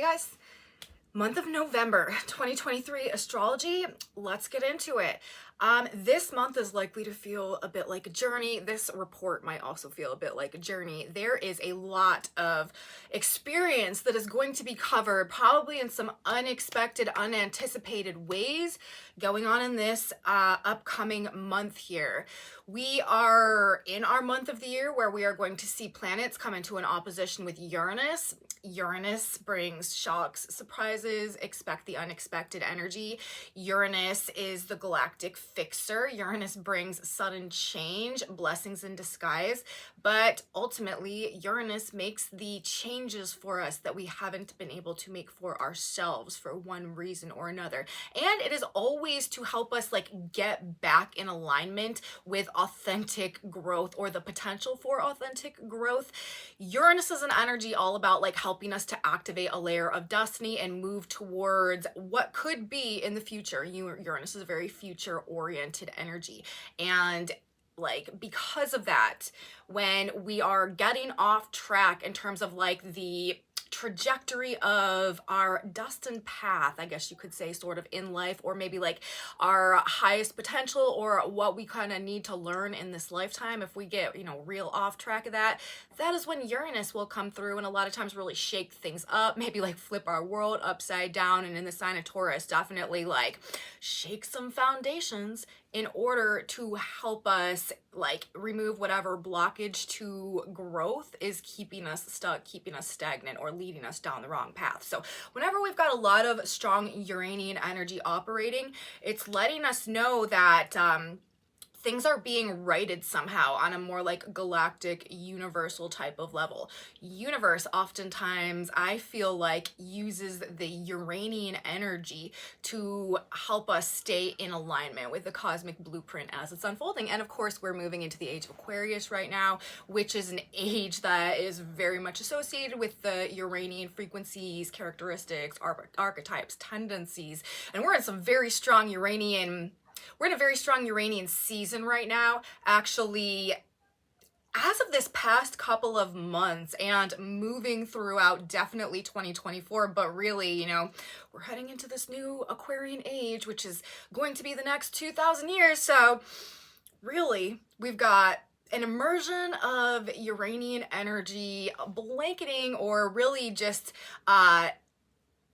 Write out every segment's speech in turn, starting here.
guys, month of November 2023 astrology, let's get into it. This month is likely to feel a bit like a journey. This report might also feel a bit like a journey. There is a lot of experience that is going to be covered, probably in some unexpected, unanticipated ways going on in this upcoming month here. We are in our month of the year where we are going to see planets come into an opposition with Uranus. Uranus brings shocks, surprises, expect the unexpected energy. Uranus is the galactic fixer. Uranus brings sudden change, blessings in disguise, but ultimately Uranus makes the changes for us that we haven't been able to make for ourselves for one reason or another. And it is always to help us get back in alignment with authentic growth or the potential for authentic growth. Uranus is an energy all about helping us to activate a layer of destiny and move towards what could be in the future. Uranus is a very future oriented energy, and because of that, when we are getting off track in terms of the trajectory of our destined path, I guess you could say, sort of in life, or maybe our highest potential, or what we kind of need to learn in this lifetime, if we get real off track of that, that is when Uranus will come through and a lot of times really shake things up, maybe flip our world upside down. And in the sign of Taurus, definitely shake some foundations in order to help us remove whatever blockage to growth is keeping us stuck, keeping us stagnant, or leading us down the wrong path. So whenever we've got a lot of strong Uranian energy operating, it's letting us know that things are being righted somehow on a more galactic, universal type of level. Universe oftentimes, I feel uses the Uranian energy to help us stay in alignment with the cosmic blueprint as it's unfolding. And of course, we're moving into the age of Aquarius right now, which is an age that is very much associated with the Uranian frequencies, characteristics, archetypes, tendencies. And we're in some very strong Uranian season right now. Actually, as of this past couple of months and moving throughout definitely 2024, but really, we're heading into this new Aquarian age, which is going to be the next 2,000 years. So really, we've got an immersion of Uranian energy blanketing, or really just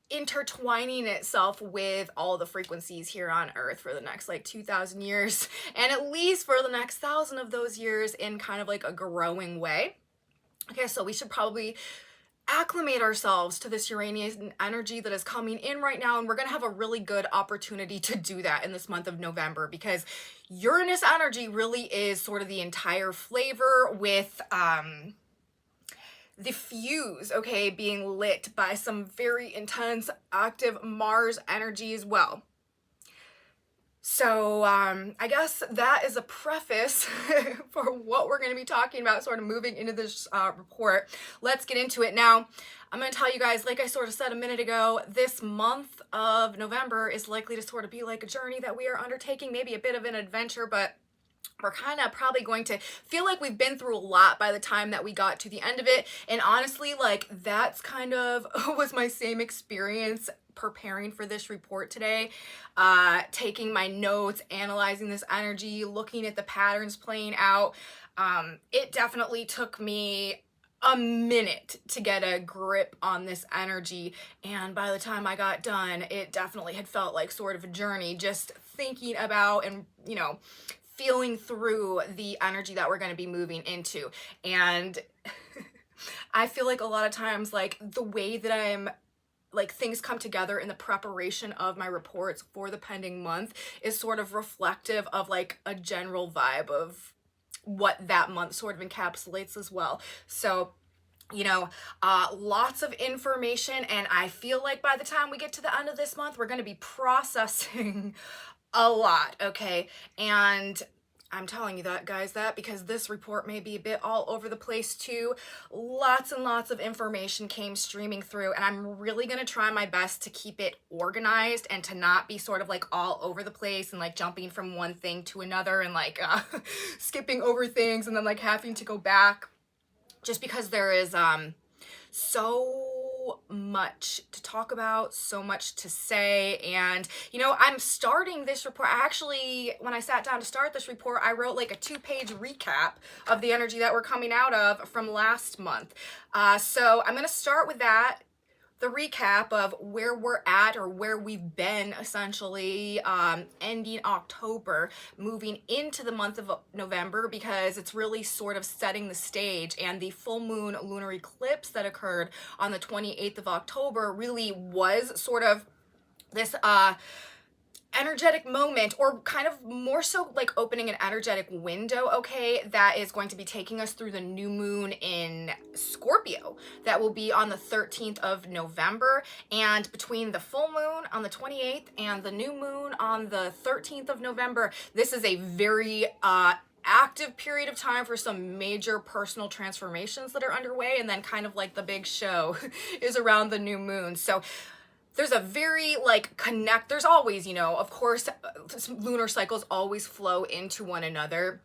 intertwining itself with all the frequencies here on Earth for the next 2,000 years, and at least for the next 1,000 of those years in kind of a growing way. Okay, so we should probably acclimate ourselves to this Uranian energy that is coming in right now, and we're going to have a really good opportunity to do that in this month of November, because Uranus energy really is sort of the entire flavor, with the fuse, okay, being lit by some very intense, active Mars energy as well. So I guess that is a preface for what we're going to be talking about, sort of moving into this report. Let's get into it. Now, I'm going to tell you guys, like I sort of said a minute ago, this month of November is likely to sort of be like a journey that we are undertaking, maybe a bit of an adventure, but we're kind of probably going to feel like we've been through a lot by the time that we got to the end of it. And honestly, that's kind of was my same experience preparing for this report today, taking my notes, analyzing this energy, looking at the patterns playing out. It definitely took me a minute to get a grip on this energy, and by the time I got done, it definitely had felt like sort of a journey, just thinking about and feeling through the energy that we're going to be moving into. And I feel like a lot of times, the way that I'm things come together in the preparation of my reports for the pending month is sort of reflective of a general vibe of what that month sort of encapsulates as well. So lots of information, and I feel like by the time we get to the end of this month, we're going to be processing a lot, okay? And I'm telling you that, guys, because this report may be a bit all over the place too. Lots and lots of information came streaming through, and I'm really going to try my best to keep it organized and to not be sort of all over the place and jumping from one thing to another and skipping over things and then having to go back, just because there is so so much to talk about, so much to say. And, you know, I'm starting this report. Actually, when I sat down to start this report, I wrote like a 2-page recap of the energy that we're coming out of from last month. So I'm going to start with that, the recap of where we're at or where we've been essentially ending October, moving into the month of November, because it's really sort of setting the stage. And the full moon lunar eclipse that occurred on the 28th of October really was sort of this energetic moment, or kind of more so like opening an energetic window, okay, that is going to be taking us through the new moon in Scorpio that will be on the 13th of November. And between the full moon on the 28th and the new moon on the 13th of November, this is a very active period of time for some major personal transformations that are underway. And then kind of like the big show is around the new moon. So there's a very there's always, you know, of course, lunar cycles always flow into one another.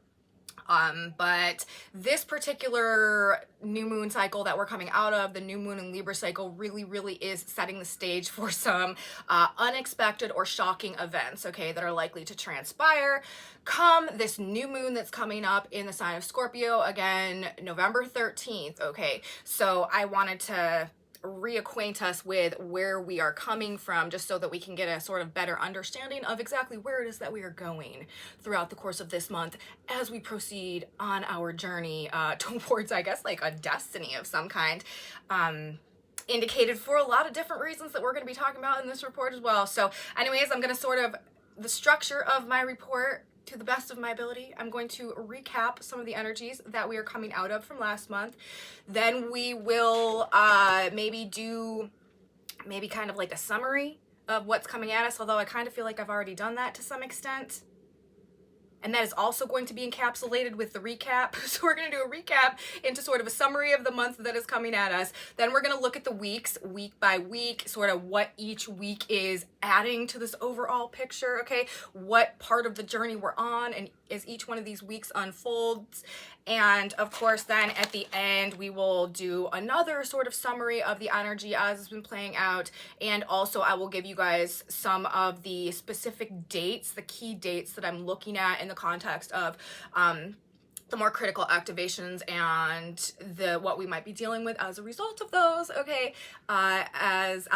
But this particular new moon cycle that we're coming out of, the new moon in Libra cycle, really is setting the stage for some unexpected or shocking events, okay, that are likely to transpire come this new moon that's coming up in the sign of Scorpio, again, November 13th, okay? So I wanted to reacquaint us with where we are coming from, just so that we can get a sort of better understanding of exactly where it is that we are going throughout the course of this month as we proceed on our journey towards, I guess, like a destiny of some kind, indicated for a lot of different reasons that we're going to be talking about in this report as well. So anyways, I'm going to sort of, the structure of my report, to the best of my ability, I'm going to recap some of the energies that we are coming out of from last month. Then we will maybe kind of like a summary of what's coming at us, although I kind of feel like I've already done that to some extent. And that is also going to be encapsulated with the recap. So we're going to do a recap into sort of a summary of the month that is coming at us. Then we're going to look at the weeks, week by week, sort of what each week is adding to this overall picture, okay? What part of the journey we're on, and as each one of these weeks unfolds. And of course, then at the end, we will do another sort of summary of the energy as it's been playing out. And also I will give you guys some of the specific dates, the key dates that I'm looking at in the context of the more critical activations and what we might be dealing with as a result of those, okay? As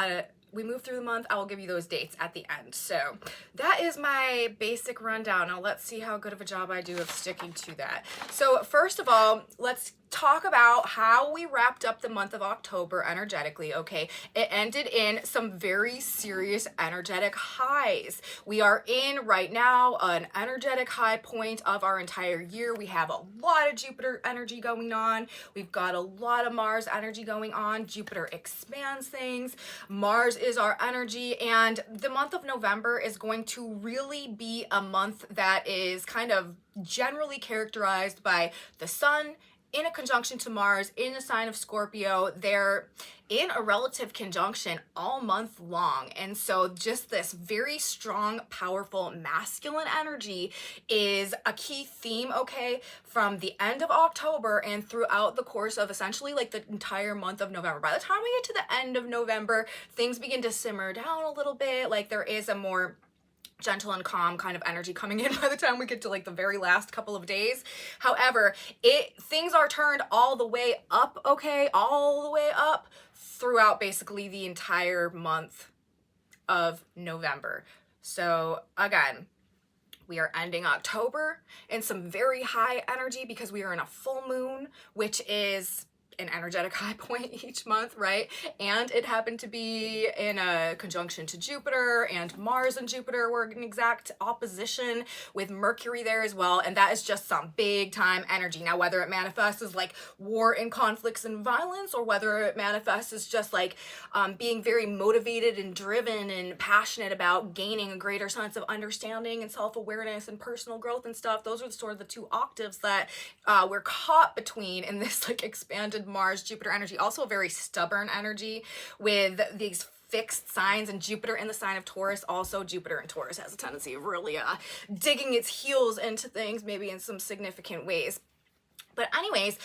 we move through the month, I will give you those dates at the end. So that is my basic rundown. Now let's see how good of a job I do of sticking to that. So first of all, let's talk about how we wrapped up the month of October energetically, okay? It ended in some very serious energetic highs. We are in right now an energetic high point of our entire year. We have a lot of Jupiter energy going on. We've got a lot of Mars energy going on. Jupiter expands things. Mars is our energy, and the month of November is going to really be a month that is kind of generally characterized by the sun in a conjunction to Mars in the sign of Scorpio. They're in a relative conjunction all month long. And so just this very strong, powerful masculine energy is a key theme, okay, from the end of October and throughout the course of essentially like the entire month of November. By the time we get to the end of November, things begin to simmer down a little bit. Like there is a more gentle and calm kind of energy coming in by the time we get to like the very last couple of days. However, things are turned all the way up, okay, all the way up throughout basically the entire month of November. So again, we are ending October in some very high energy because we are in a full moon, which is an energetic high point each month, right? And it happened to be in a conjunction to Jupiter, and Mars and Jupiter were in exact opposition with Mercury there as well. And that is just some big time energy. Now, whether it manifests as like war and conflicts and violence, or whether it manifests as just like being very motivated and driven and passionate about gaining a greater sense of understanding and self-awareness and personal growth and stuff, those are sort of the two octaves that we're caught between in this like expanded Mars Jupiter energy. Also a very stubborn energy with these fixed signs, and Jupiter in the sign of Taurus. Also Jupiter in Taurus has a tendency of really digging its heels into things, maybe in some significant ways. But anyways,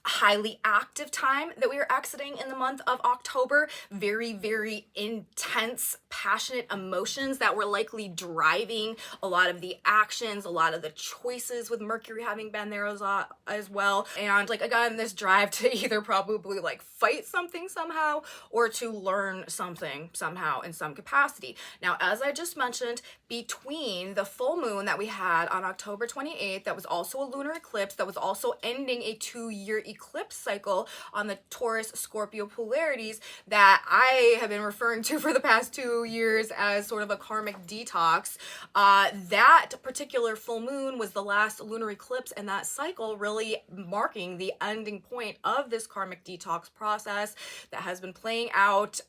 highly active time that we are exiting in the month of October. Very, very intense, passionate emotions that were likely driving a lot of the actions, a lot of the choices, with Mercury having been there as well. And like, again, this drive to either probably like fight something somehow or to learn something somehow in some capacity. Now, as I just mentioned, between the full moon that we had on October 28th, that was also a lunar eclipse, that was also ending a 2-year eclipse cycle on the Taurus Scorpio polarities that I have been referring to for the past 2 years as sort of a karmic detox. That particular full moon was the last lunar eclipse in that cycle, really marking the ending point of this karmic detox process that has been playing out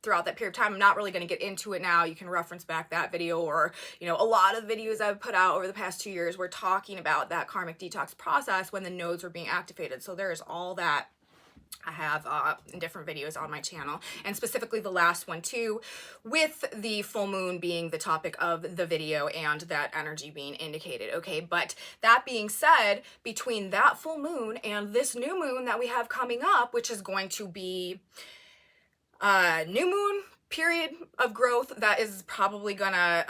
throughout that period of time. I'm not really going to get into it now. You can reference back that video, or, you know, a lot of the videos I've put out over the past 2 years were talking about that karmic detox process when the nodes were being activated. So there's all that I have in different videos on my channel, and specifically the last one too, with the full moon being the topic of the video and that energy being indicated. Okay, but that being said, between that full moon and this new moon that we have coming up, which is going to be new moon period of growth that is probably gonna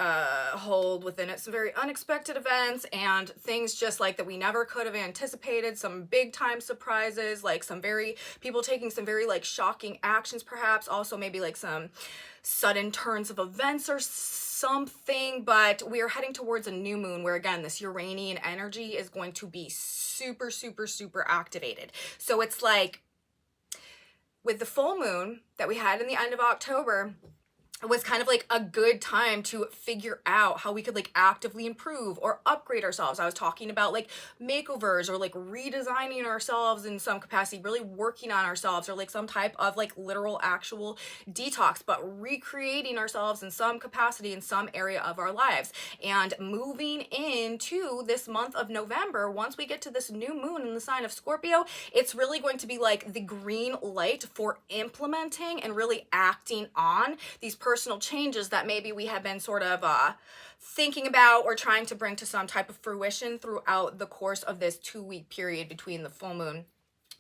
hold within it some very unexpected events and things just like that we never could have anticipated, some big time surprises, like some very people taking some very like shocking actions, perhaps also maybe like some sudden turns of events or something. But we are heading towards a new moon where, again, this Uranian energy is going to be super, super, super activated. So it's like, with the full moon that we had in the end of October, it was kind of like a good time to figure out how we could like actively improve or upgrade ourselves. I was talking about like makeovers or like redesigning ourselves in some capacity, really working on ourselves, or like some type of like literal actual detox, but recreating ourselves in some capacity in some area of our lives. And moving into this month of November, once we get to this new moon in the sign of Scorpio, it's really going to be like the green light for implementing and really acting on these personal changes that maybe we have been sort of thinking about or trying to bring to some type of fruition throughout the course of this 2-week period between the full moon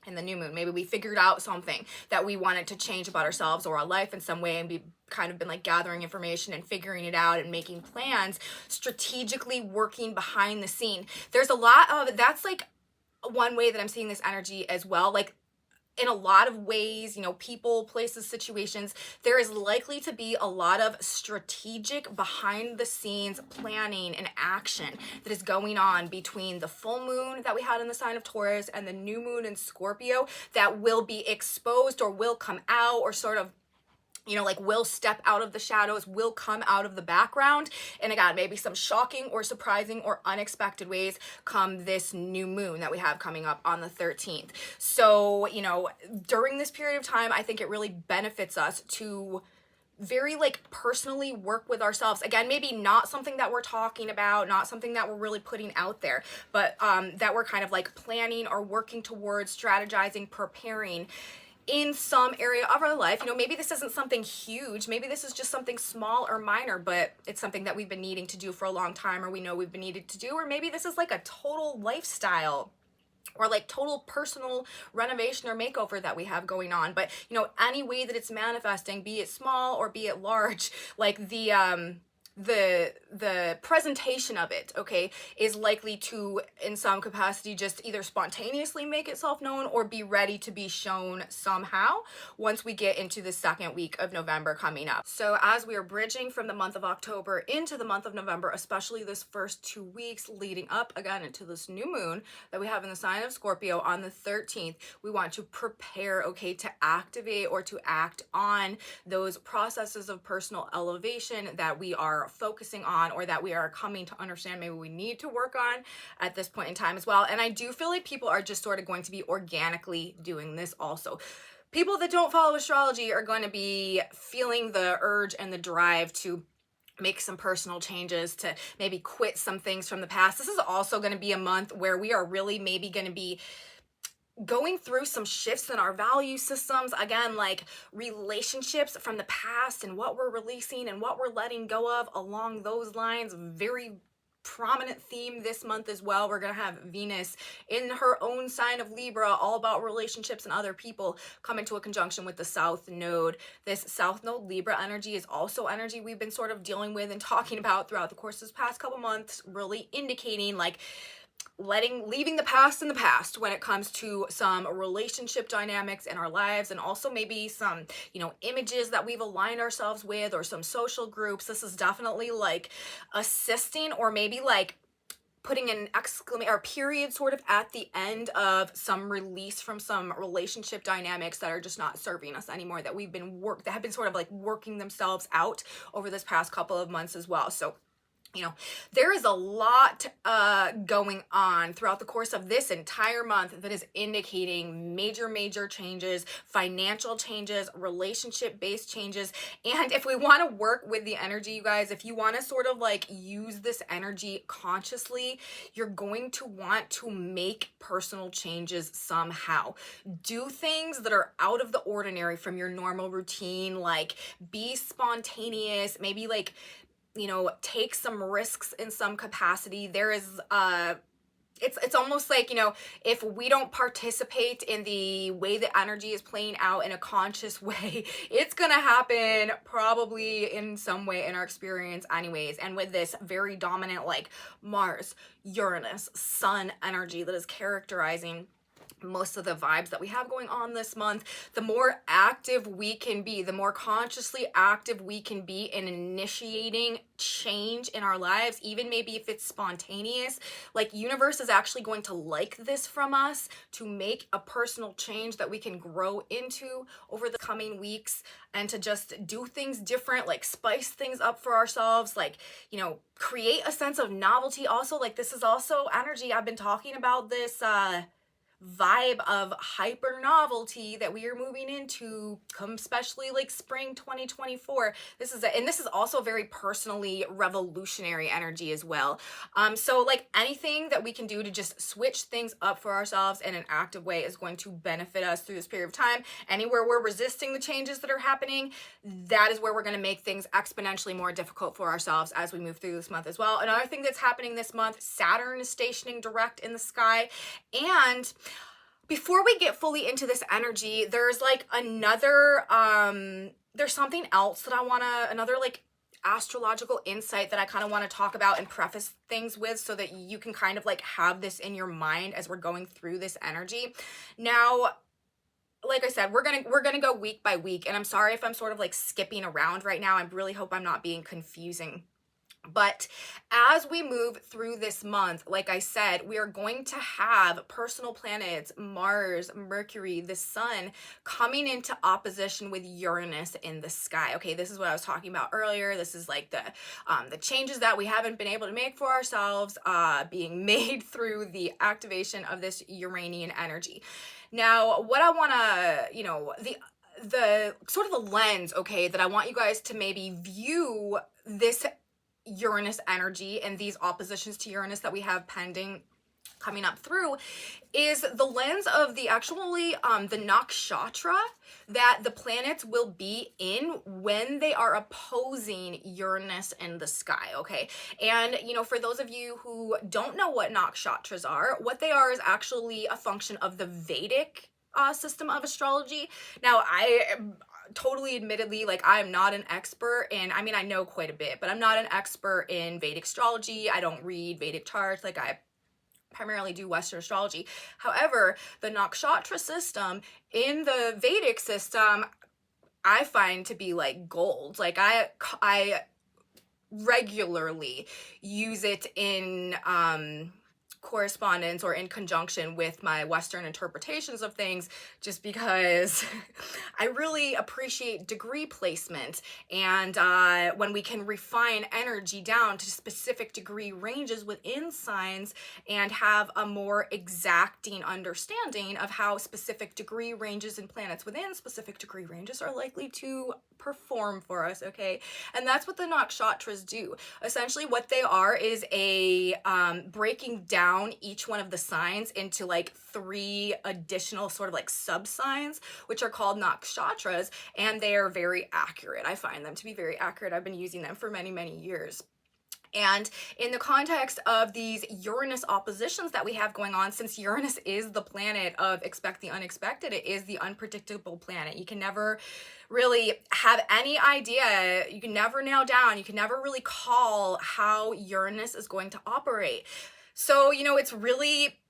and the new moon. Maybe we figured out something that we wanted to change about ourselves or our life in some way, and we kind of been like gathering information and figuring it out and making plans, strategically working behind the scene. There's a lot of, that's like one way that I'm seeing this energy as well. Like, in a lot of ways, you know, people, places, situations, there is likely to be a lot of strategic behind the scenes planning and action that is going on between the full moon that we had in the sign of Taurus and the new moon in Scorpio that will be exposed or will come out, or sort of, you know, like will step out of the shadows, will come out of the background. And again, maybe some shocking or surprising or unexpected ways come this new moon that we have coming up on the 13th. So, you know, during this period of time, I think it really benefits us to very like personally work with ourselves. Again, maybe not something that we're talking about, not something that we're really putting out there, but that we're kind of like planning or working towards, strategizing, preparing in some area of our life. You know, maybe this isn't something huge, maybe this is just something small or minor, but it's something that we've been needing to do for a long time, or we know we've been needed to do, or maybe this is like a total lifestyle or like total personal renovation or makeover that we have going on. But, you know, any way that it's manifesting, be it small or be it large, like the presentation of it, okay, is likely to, in some capacity, just either spontaneously make itself known or be ready to be shown somehow once we get into the second week of November coming up. So as we are bridging from the month of October into the month of November, especially this first 2 weeks leading up again into this new moon that we have in the sign of Scorpio on the 13th, we want to prepare, okay, to activate or to act on those processes of personal elevation that we are focusing on, or that we are coming to understand maybe we need to work on at this point in time as well. And I do feel like people are just sort of going to be organically doing this also. People that don't follow astrology are going to be feeling the urge and the drive to make some personal changes, to maybe quit some things from the past. This is also going to be a month where we are really maybe going to be going through some shifts in our value systems. Again, like relationships from the past and what we're releasing and what we're letting go of along those lines. Very prominent theme this month as well. We're going to have Venus in her own sign of Libra, all about relationships and other people, come into a conjunction with the South Node. This South Node Libra energy is also energy we've been sort of dealing with and talking about throughout the course of this past couple months, really indicating like leaving the past in the past when it comes to some relationship dynamics in our lives, and also maybe some, you know, images that we've aligned ourselves with, or some social groups. This is definitely like assisting, or maybe like putting an exclamation or period sort of at the end of some release from some relationship dynamics that are just not serving us anymore, that have been sort of like working themselves out over this past couple of months as well. So, you know, there is a lot going on throughout the course of this entire month that is indicating major changes, financial changes, relationship-based changes. And if we want to work with the energy, you guys, if you want to sort of like use this energy consciously, you're going to want to make personal changes somehow. Do things that are out of the ordinary from your normal routine, like be spontaneous, maybe like, you know, take some risks in some capacity. There is it's almost like, you know, if we don't participate in the way the energy is playing out in a conscious way, it's gonna happen probably in some way in our experience anyways. And with this very dominant like Mars, Uranus, Sun energy that is characterizing most of the vibes that we have going on this month, the more active we can be, the more consciously active we can be in initiating change in our lives, even maybe if it's spontaneous. Like, universe is actually going to like this from us, to make a personal change that we can grow into over the coming weeks, and to just do things different, like spice things up for ourselves, like, you know, create a sense of novelty. Also, like, this is also energy. I've been talking about this vibe of hyper novelty that we are moving into, come especially like spring 2024. This is also very personally revolutionary energy as well. So like anything that we can do to just switch things up for ourselves in an active way is going to benefit us through this period of time. Anywhere we're resisting the changes that are happening, that is where we're going to make things exponentially more difficult for ourselves as we move through this month as well. Another thing that's happening this month, Saturn is stationing direct in the sky. And before we get fully into this energy, there's like another, there's something else that another like astrological insight that I kind of want to talk about and preface things with, so that you can kind of like have this in your mind as we're going through this energy. Now, like I said, we're gonna go week by week, and I'm sorry if I'm sort of like skipping around right now. I really hope I'm not being confusing. But as we move through this month, like I said, we are going to have personal planets, Mars, Mercury, the Sun, coming into opposition with Uranus in the sky. Okay, this is what I was talking about earlier. This is like the changes that we haven't been able to make for ourselves, being made through the activation of this Uranian energy. Now, what I want to, you know, the sort of the lens, okay, that I want you guys to maybe view this Uranus energy and these oppositions to Uranus that we have pending coming up through, is the lens of the actually the nakshatra that the planets will be in when they are opposing Uranus in the sky. Okay, and you know, for those of you who don't know what nakshatras are, what they are is actually a function of the Vedic system of astrology. Now, totally admittedly, like, I'm not an expert in, I mean, I know quite a bit, but I'm not an expert in Vedic astrology. I don't read Vedic charts. Like, I primarily do Western astrology. However, the nakshatra system in the Vedic system, I find to be like gold. Like, I regularly use it in correspondence or in conjunction with my Western interpretations of things, just because I really appreciate degree placement, and when we can refine energy down to specific degree ranges within signs and have a more exacting understanding of how specific degree ranges and planets within specific degree ranges are likely to perform for us. Okay, and that's what the nakshatras do. Essentially, what they are is a breaking down each one of the signs into like 3 additional sort of like sub signs, which are called nakshatras, and they are very accurate. I find them to be very accurate. I've been using them for many years. And in the context of these Uranus oppositions that we have going on, since Uranus is the planet of expect the unexpected, it is the unpredictable planet. You can never really have any idea, you can never nail down, you can never really call how Uranus is going to operate. So, it's really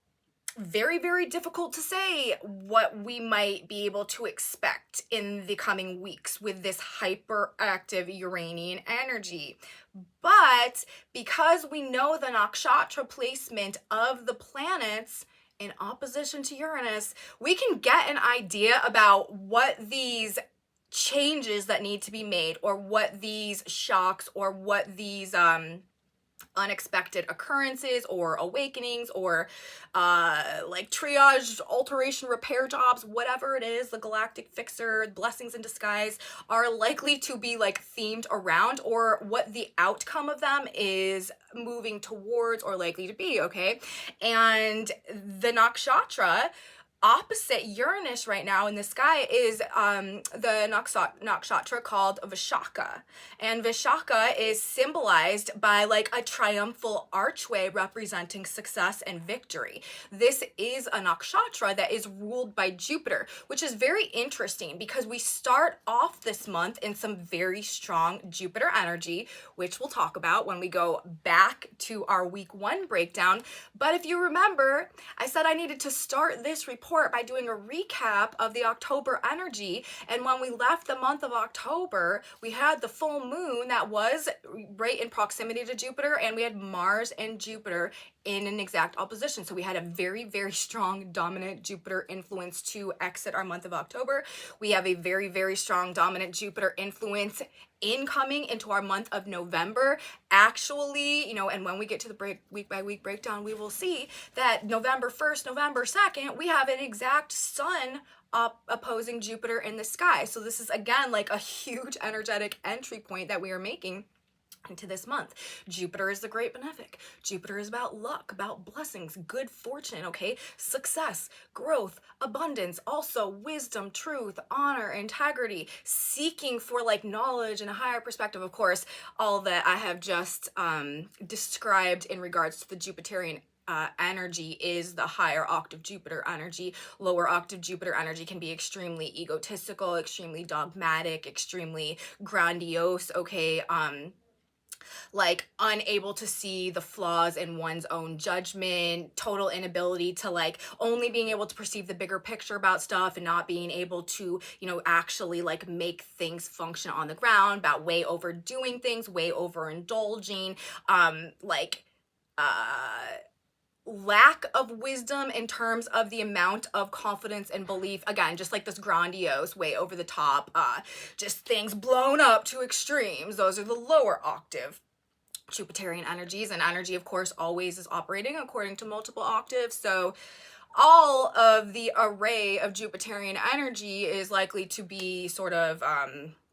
very, very difficult to say what we might be able to expect in the coming weeks with this hyperactive Uranian energy. But because we know the nakshatra placement of the planets in opposition to Uranus, we can get an idea about what these changes that need to be made, or what these shocks, or what these unexpected occurrences or awakenings, or like triage, alteration, repair jobs, whatever it is, the galactic fixer, blessings in disguise, are likely to be like themed around, or what the outcome of them is moving towards or likely to be, okay? And the nakshatra opposite Uranus right now in the sky is the nakshatra called Vishaka. And Vishaka is symbolized by like a triumphal archway representing success and victory. This is a nakshatra that is ruled by Jupiter, which is very interesting because we start off this month in some very strong Jupiter energy, which we'll talk about when we go back to our week 1 breakdown. But if you remember, I said I needed to start this report by doing a recap of the October energy. And when we left the month of October, we had the full moon that was right in proximity to Jupiter, and we had Mars and Jupiter in an exact opposition. So we had a very, very strong dominant Jupiter influence to exit our month of October. We have a very, very strong dominant Jupiter influence incoming into our month of November. Actually, and when we get to the week by week breakdown, we will see that November 1st, November 2nd, we have an exact sun opposing Jupiter in the sky. So this is again like a huge energetic entry point that we are making into this month. Jupiter is the great benefic. Jupiter is about luck, about blessings, good fortune, okay? Success, growth, abundance, also wisdom, truth, honor, integrity, seeking for like knowledge and a higher perspective. Of course, all that I have just described in regards to the Jupiterian energy is the higher octave Jupiter energy. Lower octave Jupiter energy can be extremely egotistical, extremely dogmatic, extremely grandiose, okay? Like unable to see the flaws in one's own judgment, total inability to like only being able to perceive the bigger picture about stuff and not being able to, actually like make things function on the ground, about way overdoing things, way overindulging, lack of wisdom in terms of the amount of confidence and belief, again, just like this grandiose, way over the top, just things blown up to extremes. Those are the lower octave Jupiterian energies, and energy, of course, always is operating according to multiple octaves. So all of the array of Jupiterian energy is likely to be sort of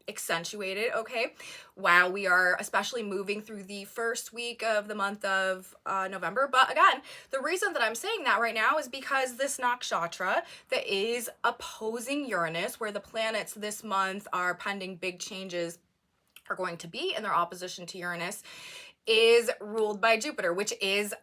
accentuated, okay, while we are especially moving through the first week of the month of November. But again, the reason that I'm saying that right now is because this nakshatra that is opposing Uranus, where the planets this month are pending big changes are going to be in their opposition to Uranus, is ruled by Jupiter, which is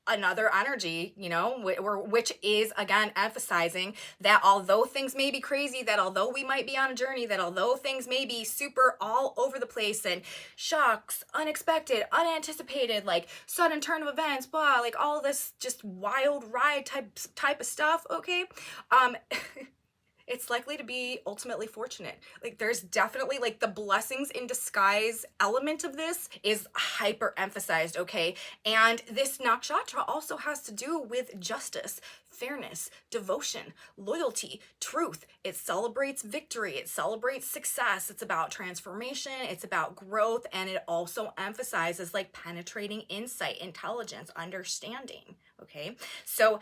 another energy, which is again emphasizing that although things may be crazy, that although we might be on a journey, that although things may be super all over the place and shocks, unexpected, unanticipated, like sudden turn of events, blah, like all this just wild ride type of stuff, okay, it's likely to be ultimately fortunate. Like there's definitely like the blessings in disguise element of this is hyper emphasized, okay? And this nakshatra also has to do with justice, fairness, devotion, loyalty, truth. It celebrates victory, it celebrates success, it's about transformation, it's about growth, and it also emphasizes like penetrating insight, intelligence, understanding, okay? So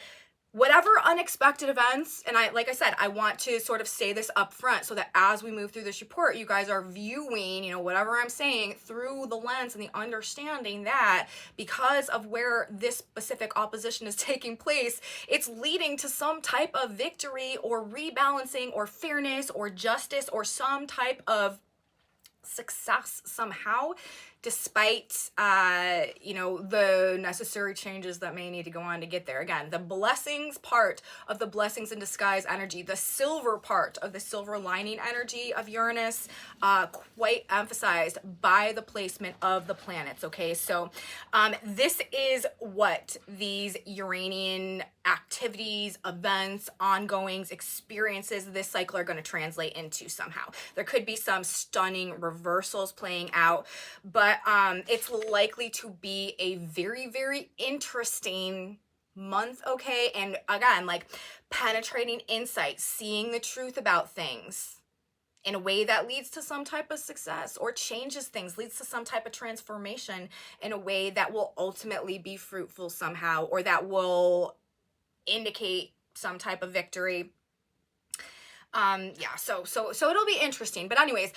whatever unexpected events, and like I said, I want to sort of say this up front so that as we move through this report, you guys are viewing, whatever I'm saying through the lens and the understanding that because of where this specific opposition is taking place, it's leading to some type of victory or rebalancing or fairness or justice or some type of success somehow, despite, you know, the necessary changes that may need to go on to get there. Again, the blessings part of the blessings in disguise energy, the silver part of the silver lining energy of Uranus, quite emphasized by the placement of the planets, okay? So this is what these Uranian activities, events, ongoings, experiences this cycle are going to translate into somehow. There could be some stunning reversals playing out, but it's likely to be a very, very interesting month, okay? And again, like penetrating insight, seeing the truth about things in a way that leads to some type of success or changes things, leads to some type of transformation in a way that will ultimately be fruitful somehow, or that will indicate some type of victory. Yeah, so it'll be interesting. But anyways,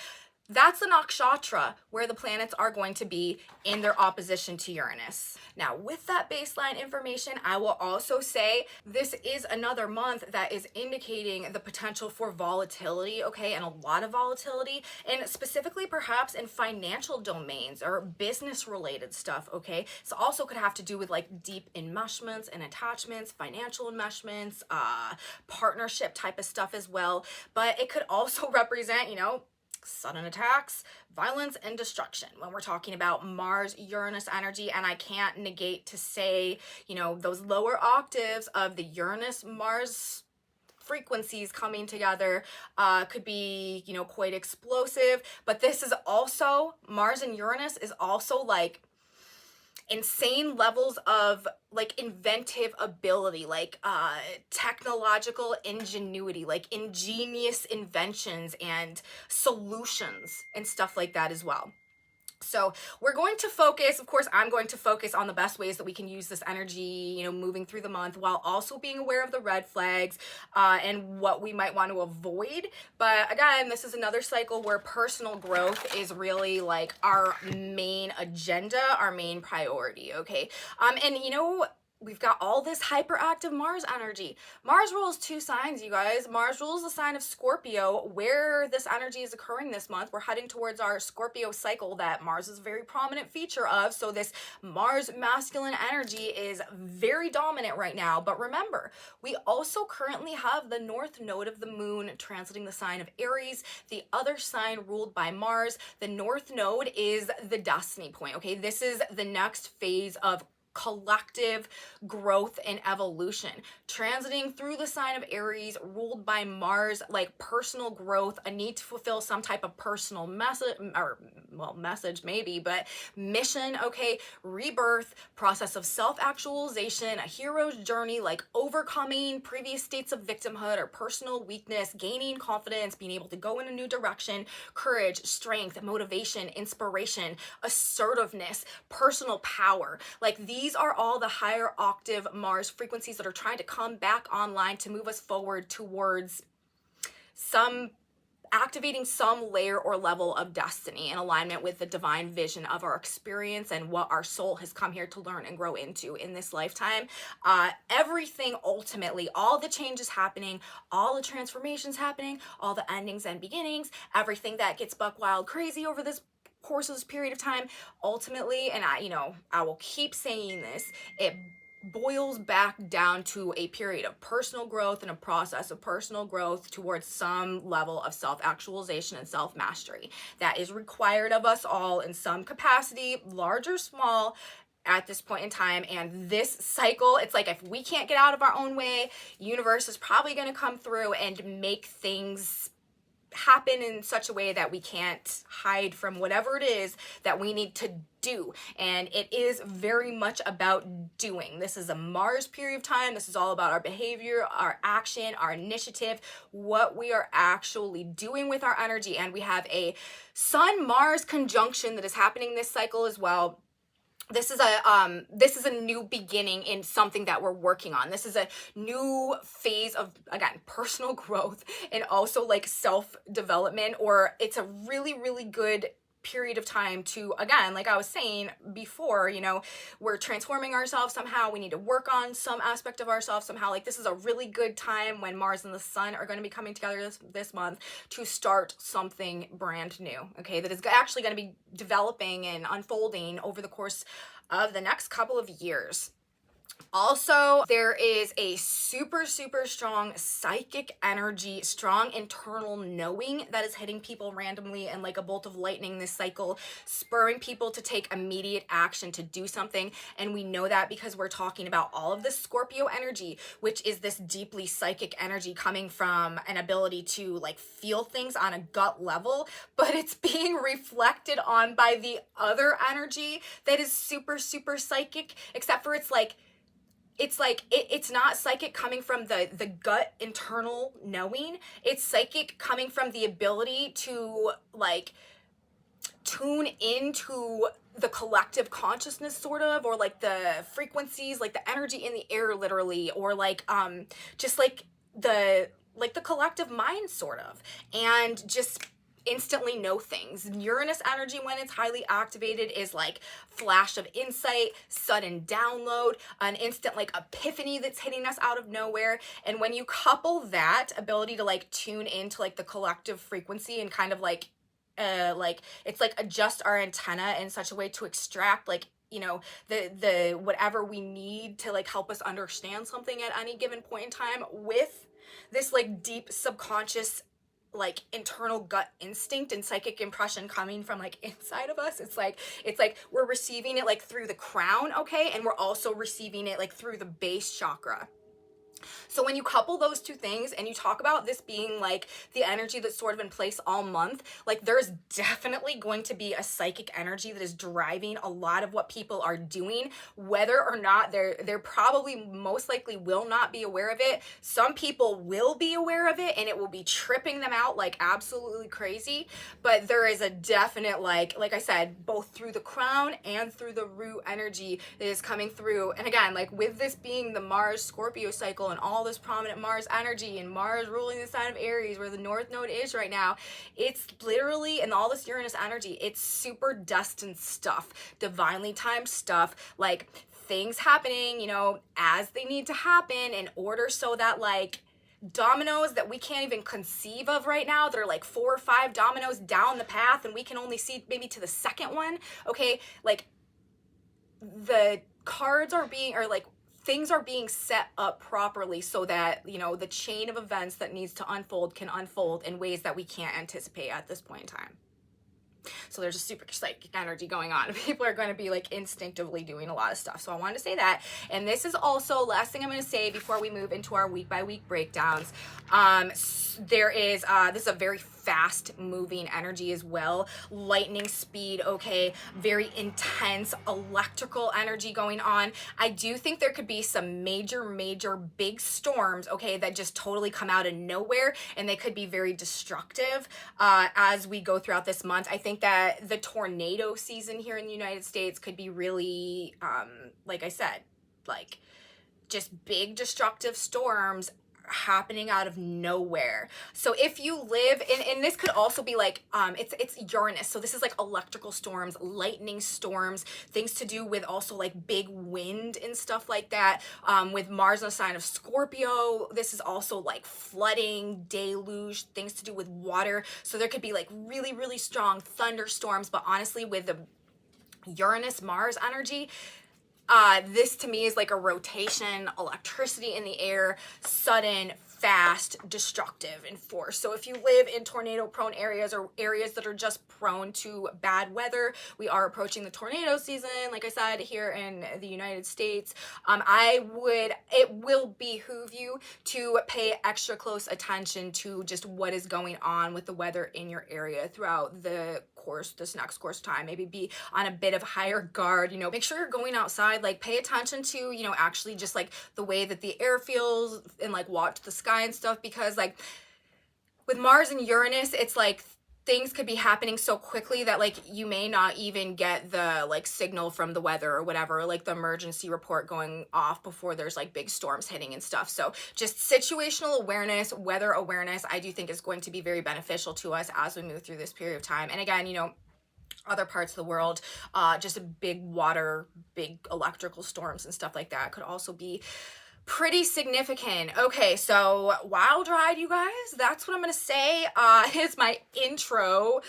that's the nakshatra where the planets are going to be in their opposition to Uranus. Now, with that baseline information, I will also say this is another month that is indicating the potential for volatility, okay, and a lot of volatility, and specifically perhaps in financial domains or business-related stuff, okay? So also could have to do with like deep enmeshments and attachments, financial enmeshments, partnership type of stuff as well. But it could also represent, you know, sudden attacks, violence, and destruction when we're talking about Mars-Uranus energy. And I can't negate to say, you know, those lower octaves of the Uranus-Mars frequencies coming together could be, you know, quite explosive. But this is also, Mars and Uranus is also like insane levels of like inventive ability, like technological ingenuity, like ingenious inventions and solutions and stuff like that as well. So we're going to focus, of course, I'm going to focus on the best ways that we can use this energy, you know, moving through the month, while also being aware of the red flags and what we might want to avoid. But again, this is another cycle where personal growth is really like our main agenda, our main priority, okay? And you know, we've got all this hyperactive Mars energy. Mars rules 2 signs, you guys. Mars rules the sign of Scorpio, where this energy is occurring this month. We're heading towards our Scorpio cycle that Mars is a very prominent feature of. So this Mars masculine energy is very dominant right now. But remember, we also currently have the north node of the moon transiting the sign of Aries, the other sign ruled by Mars. The north node is the destiny point, okay? This is the next phase of collective growth and evolution, transiting through the sign of Aries ruled by Mars, like personal growth, a need to fulfill some type of personal message, or well, message maybe, but mission, okay, rebirth, process of self-actualization, a hero's journey, like overcoming previous states of victimhood or personal weakness, gaining confidence, being able to go in a new direction, courage, strength, motivation, inspiration, assertiveness, personal power. Like these are all the higher octave Mars frequencies that are trying to come back online to move us forward towards activating some layer or level of destiny in alignment with the divine vision of our experience and what our soul has come here to learn and grow into in this lifetime. Everything ultimately, all the changes happening, all the transformations happening, all the endings and beginnings, everything that gets buck wild crazy over this course of this period of time, ultimately, and I will keep saying this, it boils back down to a period of personal growth and a process of personal growth towards some level of self-actualization and self-mastery that is required of us all in some capacity, large or small, at this point in time. And this cycle, it's like if we can't get out of our own way, universe is probably going to come through and make things happen in such a way that we can't hide from whatever it is that we need to do. And it is very much about doing. This is a Mars period of time. This is all about our behavior, our action, our initiative, what we are actually doing with our energy. And we have a Sun-Mars conjunction that is happening this cycle as well. This is a new beginning in something that we're working on. This is a new phase of, again, personal growth and also like self-development, or it's a really, really good period of time to, again, like I was saying before, you know, we're transforming ourselves somehow. We need to work on some aspect of ourselves somehow. Like, this is a really good time when Mars and the Sun are going to be coming together this month to start something brand new, okay, that is actually going to be developing and unfolding over the course of the next couple of years. Also, there is a super, super strong psychic energy, strong internal knowing that is hitting people randomly and like a bolt of lightning this cycle, spurring people to take immediate action to do something. And we know that because we're talking about all of this Scorpio energy, which is this deeply psychic energy coming from an ability to like feel things on a gut level, but it's being reflected on by the other energy that is super, super psychic, except for it's not psychic coming from the gut internal knowing. It's psychic coming from the ability to like tune into the collective consciousness, sort of, or like the frequencies, like the energy in the air literally, or like just like the collective mind, sort of, and just instantly know things. Uranus energy, when it's highly activated, is like flash of insight, sudden download, an instant like epiphany that's hitting us out of nowhere. And when you couple that ability to like tune into like the collective frequency and kind of like it's like adjust our antenna in such a way to extract like, you know, the whatever we need to like help us understand something at any given point in time, with this like deep subconscious like internal gut instinct and psychic impression coming from like inside of us. It's like we're receiving it like through the crown, okay, and we're also receiving it like through the base chakra. So when you couple those two things and you talk about this being like the energy that's sort of in place all month, like there's definitely going to be a psychic energy that is driving a lot of what people are doing, whether or not they're probably most likely will not be aware of it. Some people will be aware of it and it will be tripping them out like absolutely crazy, but there is a definite like I said, both through the crown and through the root energy that is coming through. And again, like with this being the Mars Scorpio cycle and all this prominent Mars energy and Mars ruling the sign of Aries where the North Node is right now, it's literally, and all this Uranus energy, it's super destined stuff, divinely timed stuff, like things happening, you know, as they need to happen in order so that like dominoes that we can't even conceive of right now, they're like 4 or 5 dominoes down the path and we can only see maybe to the second one, okay, like the cards are being, or like things are being set up properly so that, you know, the chain of events that needs to unfold can unfold in ways that we can't anticipate at this point in time. So there's a super psychic energy going on. People are going to be like instinctively doing a lot of stuff. So I wanted to say that. And this is also, last thing I'm going to say before we move into our week by week breakdowns. There is, this is a very fast moving energy as well. Lightning speed, okay. Very intense electrical energy going on. I do think there could be some major big storms, okay, that just totally come out of nowhere, and they could be very destructive as we go throughout this month. I think that the tornado season here in the United States could be really, like I said, like just big destructive storms happening out of nowhere. So if you live in, and this could also be like it's Uranus, so this is like electrical storms, lightning storms, things to do with also like big wind and stuff like that. With Mars in the sign of Scorpio, this is also like flooding, deluge, things to do with water. So there could be like really strong thunderstorms. But honestly, with the Uranus Mars energy, this to me is like a rotation, electricity in the air, sudden, fast, destructive in force. So if you live in tornado prone areas or areas that are just prone to bad weather, we are approaching the tornado season, like I said, here in the United States. It will behoove you to pay extra close attention to just what is going on with the weather in your area throughout this next course time. Maybe be on a bit of higher guard, you know, make sure you're going outside, like pay attention to, you know, actually just like the way that the air feels, and like watch the sky and stuff, because like with Mars and Uranus, it's like things could be happening so quickly that like you may not even get the like signal from the weather or whatever, like the emergency report going off before there's like big storms hitting and stuff. So just situational awareness, weather awareness, I do think is going to be very beneficial to us as we move through this period of time. And again, you know, other parts of the world, just a big water, big electrical storms and stuff like that could also be pretty significant. Okay, so wild ride, you guys. That's what I'm gonna say. Is my intro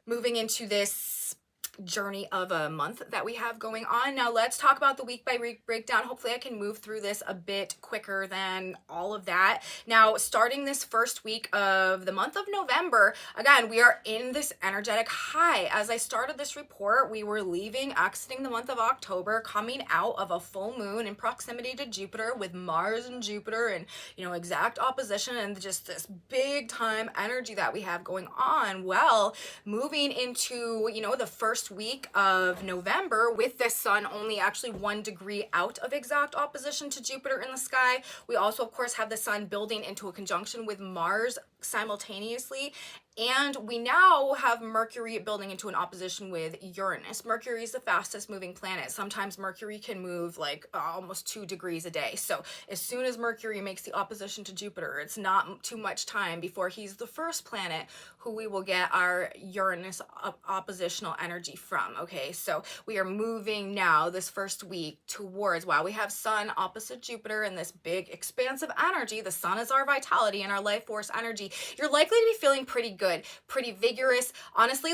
moving into this journey of a month that we have going on. Now let's talk about the week by week breakdown. Hopefully I can move through this a bit quicker than all of that. Now, starting this first week of the month of November, again, we are in this energetic high. As I started this report, we were exiting the month of October, coming out of a full moon in proximity to Jupiter with Mars and Jupiter and, exact opposition, and just this big time energy that we have going on. Well, moving into, the first week of November with the sun only actually 1 degree out of exact opposition to Jupiter in the sky. We also, of course, have the sun building into a conjunction with Mars simultaneously. And we now have Mercury building into an opposition with Uranus. Mercury is the fastest moving planet. Sometimes Mercury can move like almost 2 degrees a day. So as soon as Mercury makes the opposition to Jupiter, it's not too much time before he's the first planet who we will get our Uranus oppositional energy from. Okay, so we are moving now this first week towards, while we have sun opposite Jupiter and this big expansive energy, the sun is our vitality and our life force energy. You're likely to be feeling pretty good, pretty vigorous. Honestly,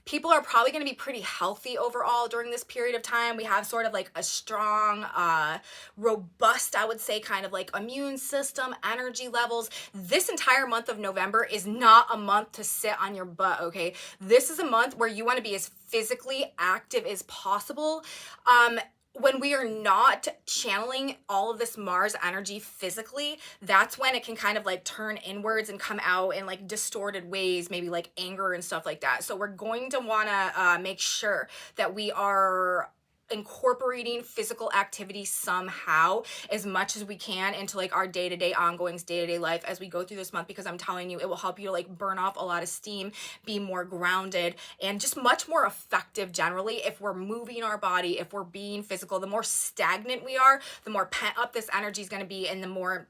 people are probably going to be pretty healthy overall during this period of time. We have sort of like a strong, robust, I would say, kind of like immune system, energy levels. This entire month of November is not a month to sit on your butt, okay? This is a month where you want to be as physically active as possible. When we are not channeling all of this Mars energy physically, that's when it can kind of like turn inwards and come out in like distorted ways, maybe like anger and stuff like that. So we're going to want to make sure that we are incorporating physical activity somehow as much as we can into like our day-to-day ongoings, day-to-day life as we go through this month, because I'm telling you, it will help you to like burn off a lot of steam, be more grounded, and just much more effective generally if we're moving our body, if we're being physical. The more stagnant we are, the more pent up this energy is going to be, and the more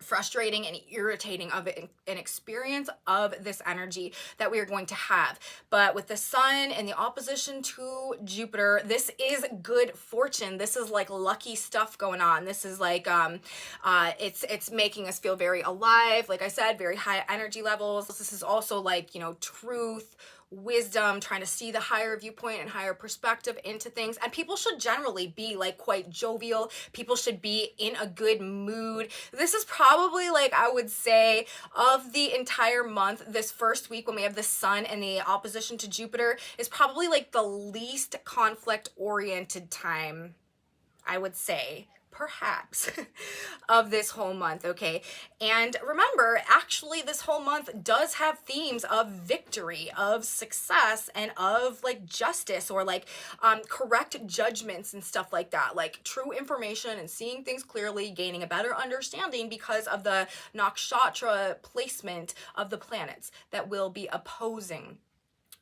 frustrating and irritating of it, an experience of this energy that we are going to have. But with the sun and the opposition to Jupiter, this is good fortune. This is like lucky stuff going on. This is like it's making us feel very alive, like I said, very high energy levels. This is also like, truth, wisdom, trying to see the higher viewpoint and higher perspective into things. And people should generally be like quite jovial. People should be in a good mood. This is probably, like, I would say, of the entire month, this first week when we have the sun and the opposition to Jupiter is probably like the least conflict oriented time, I would say, perhaps, of this whole month, okay? And remember, actually, this whole month does have themes of victory, of success, and of like justice, or like correct judgments and stuff like that, like true information and seeing things clearly, gaining a better understanding because of the nakshatra placement of the planets that will be opposing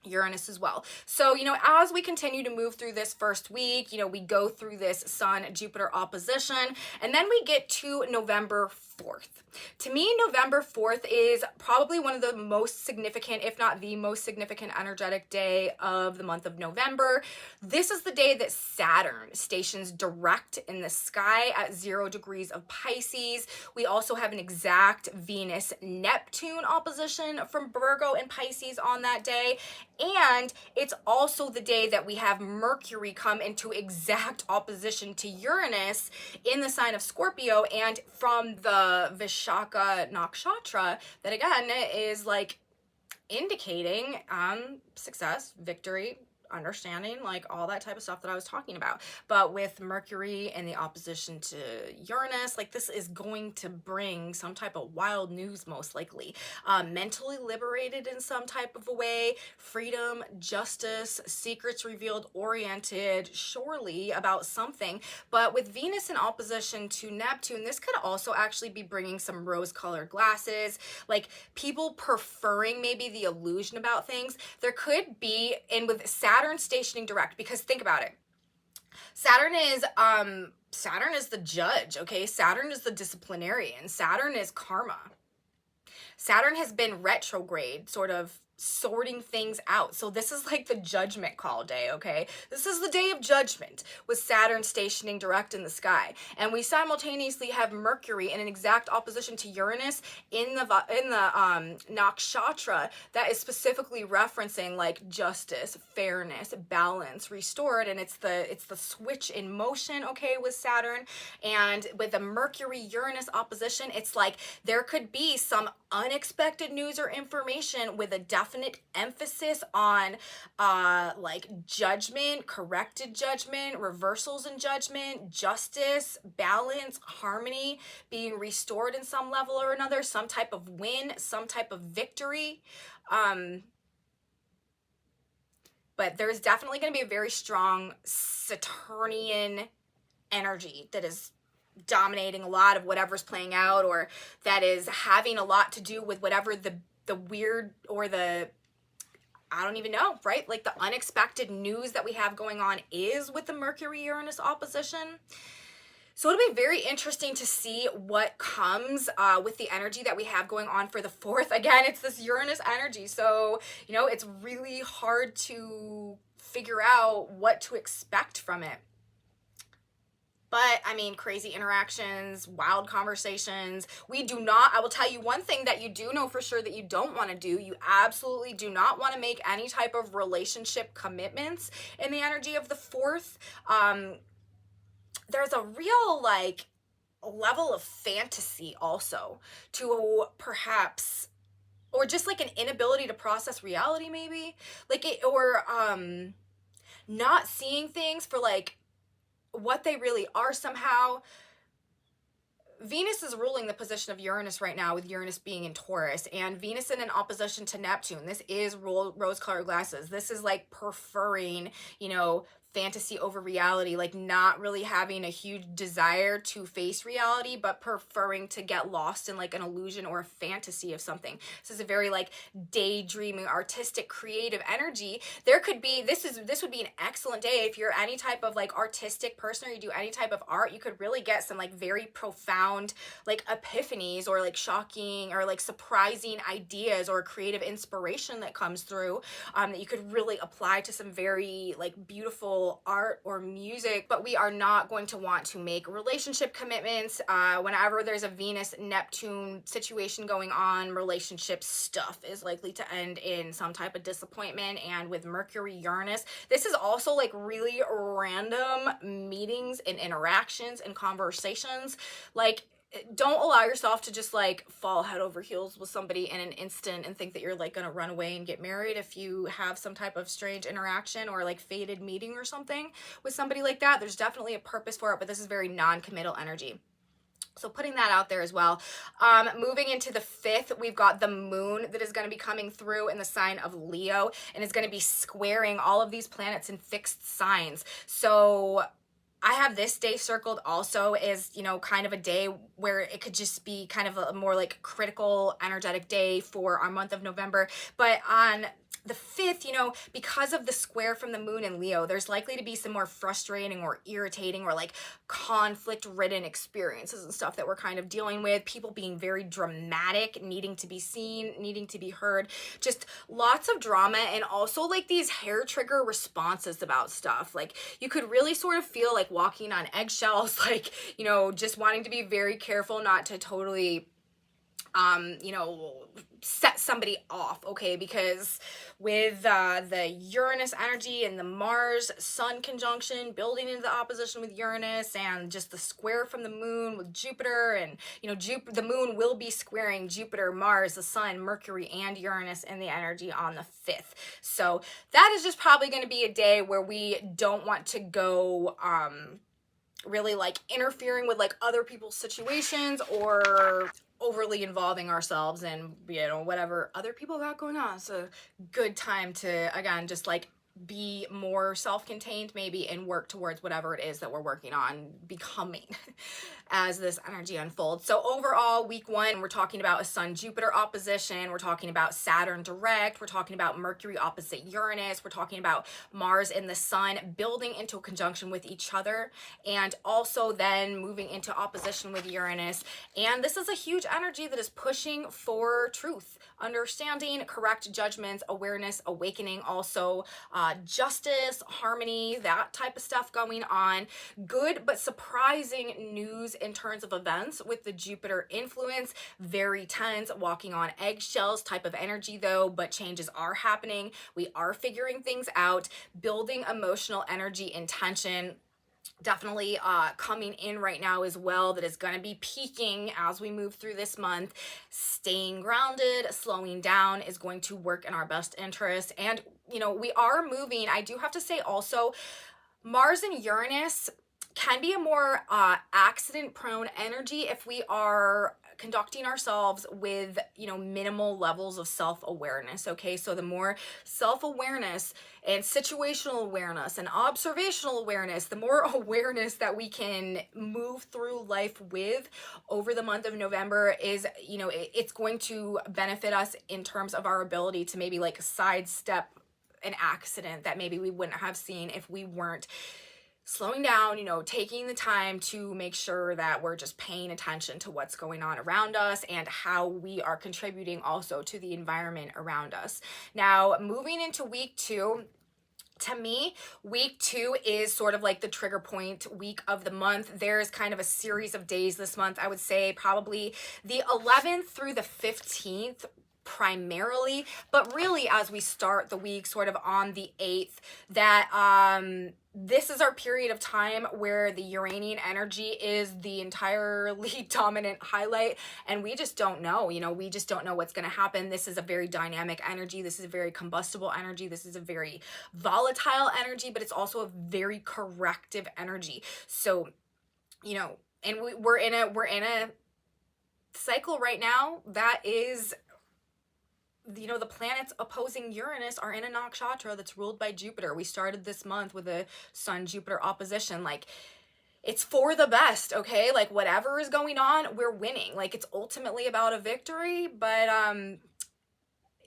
Uranus as well. So, as we continue to move through this first week, we go through this Sun-Jupiter opposition, and then we get to November 4th. To me, November 4th is probably one of the most significant, if not the most significant energetic day of the month of November. This is the day that Saturn stations direct in the sky at 0 degrees of Pisces. We also have an exact Venus-Neptune opposition from Virgo and Pisces on that day. And it's also the day that we have Mercury come into exact opposition to Uranus in the sign of Scorpio, and from the Vishaka nakshatra, that again is like indicating success, victory, understanding, like all that type of stuff that I was talking about. But with Mercury and the opposition to Uranus, like this is going to bring some type of wild news, most likely. Mentally liberated in some type of a way, freedom, justice, secrets revealed, oriented, surely about something. But with Venus in opposition to Neptune, this could also actually be bringing some rose-colored glasses, like people preferring maybe the illusion about things. There could be, and with Saturn stationing direct, because think about it. Saturn is the judge, okay? Saturn is the disciplinarian. Saturn is karma. Saturn has been retrograde sort of sorting things out. So this is like the judgment call day, okay? This is the day of judgment with Saturn stationing direct in the sky. And we simultaneously have Mercury in an exact opposition to Uranus in the nakshatra that is specifically referencing like justice, fairness, balance, restored, and it's the switch in motion, okay, with Saturn. And with the Mercury Uranus opposition, it's like there could be some unexpected news or information with a definite emphasis on like judgment, corrected judgment, reversals in judgment, justice, balance, harmony being restored in some level or another, some type of win, some type of victory. But there's definitely going to be a very strong Saturnian energy that is dominating a lot of whatever's playing out, or that is having a lot to do with whatever the weird or the, I don't even know, right? Like the unexpected news that we have going on is with the Mercury Uranus opposition. So it'll be very interesting to see what comes with the energy that we have going on for the 4th. Again, it's this Uranus energy. So, you know, it's really hard to figure out what to expect from it. But, I mean, crazy interactions, wild conversations. We do not, I will tell you one thing that you do know for sure that you don't want to do. You absolutely do not want to make any type of relationship commitments in the energy of the 4th. There's a real, like, level of fantasy also to perhaps, or just like an inability to process reality maybe. Like it, or not seeing things for like what they really are somehow. Venus is ruling the position of Uranus right now, with Uranus being in Taurus, and Venus in an opposition to Neptune. This is rose-colored glasses. This is like preferring, you know, fantasy over reality, like not really having a huge desire to face reality, but preferring to get lost in like an illusion or a fantasy of something. This is a very like daydreaming, artistic, creative energy. There could be, this would be an excellent day if you're any type of like artistic person or you do any type of art. You could really get some like very profound like epiphanies or like shocking or like surprising ideas or creative inspiration that comes through that you could really apply to some very like beautiful art or music. But we are not going to want to make relationship commitments. Whenever there's a Venus-Neptune situation going on, relationship stuff is likely to end in some type of disappointment. And with Mercury-Uranus, this is also like really random meetings and interactions and conversations. Like, don't allow yourself to just like fall head over heels with somebody in an instant and think that you're like gonna run away and get married if you have some type of strange interaction or like fated meeting or something with somebody like that. There's definitely a purpose for it, but this is very non-committal energy. So putting that out there as well. Moving into the 5th, we've got the moon that is going to be coming through in the sign of Leo, and is going to be squaring all of these planets in fixed signs. So I have this day circled also as, you know, kind of a day where it could just be kind of a more like critical, energetic day for our month of November. But on the 5th, you know, because of the square from the moon in Leo, there's likely to be some more frustrating or irritating or like conflict-ridden experiences and stuff that we're kind of dealing with. People being very dramatic, needing to be seen, needing to be heard. Just lots of drama, and also like these hair trigger responses about stuff. Like you could really sort of feel like walking on eggshells, like, you know, just wanting to be very careful not to totally you know, set somebody off, okay? Because with the Uranus energy and the Mars Sun conjunction building into the opposition with Uranus, and just the square from the moon with Jupiter, and, you know, the moon will be squaring Jupiter, Mars, the Sun, Mercury, and Uranus in the energy on the 5th. So that is just probably going to be a day where we don't want to go really like interfering with like other people's situations or overly involving ourselves in, you know, whatever other people got going on. It's a good time to, again, just like be more self-contained maybe and work towards whatever it is that we're working on becoming as this energy unfolds. So overall, week one, we're talking about a Sun-Jupiter opposition. We're talking about Saturn direct. We're talking about Mercury opposite Uranus. We're talking about Mars and the Sun building into a conjunction with each other, and also then moving into opposition with Uranus. And this is a huge energy that is pushing for truth, understanding, correct judgments, awareness, awakening, also justice, harmony, that type of stuff going on. Good but surprising news in terms of events with the Jupiter influence. Very tense, walking on eggshells type of energy though, but changes are happening. We are figuring things out, building emotional energy and tension. Definitely coming in right now as well, that is going to be peaking as we move through this month. Staying grounded, slowing down is going to work in our best interest. And you know, we are moving. I do have to say also, Mars and Uranus can be a more accident prone energy if we are conducting ourselves with, you know, minimal levels of self-awareness. Okay, so the more self-awareness and situational awareness and observational awareness, the more awareness that we can move through life with over the month of November is, you know, it's going to benefit us in terms of our ability to maybe like sidestep an accident that maybe we wouldn't have seen if we weren't slowing down, you know, taking the time to make sure that we're just paying attention to what's going on around us and how we are contributing also to the environment around us. Now, moving into week two, to me, week two is sort of like the trigger point week of the month. There's kind of a series of days this month. I would say probably the 11th through the 15th primarily, but really as we start the week sort of on the 8th, that this is our period of time where the Uranian energy is the entirely dominant highlight, and we just don't know, you know, we just don't know what's going to happen. This is a very dynamic energy. This is a very combustible energy. This is a very volatile energy, but it's also a very corrective energy. So, you know, and we're in a cycle right now that is, you know, the planets opposing Uranus are in a nakshatra that's ruled by Jupiter. We started this month with a Sun-Jupiter opposition. Like, it's for the best, okay? Like, whatever is going on, we're winning. Like, it's ultimately about a victory, but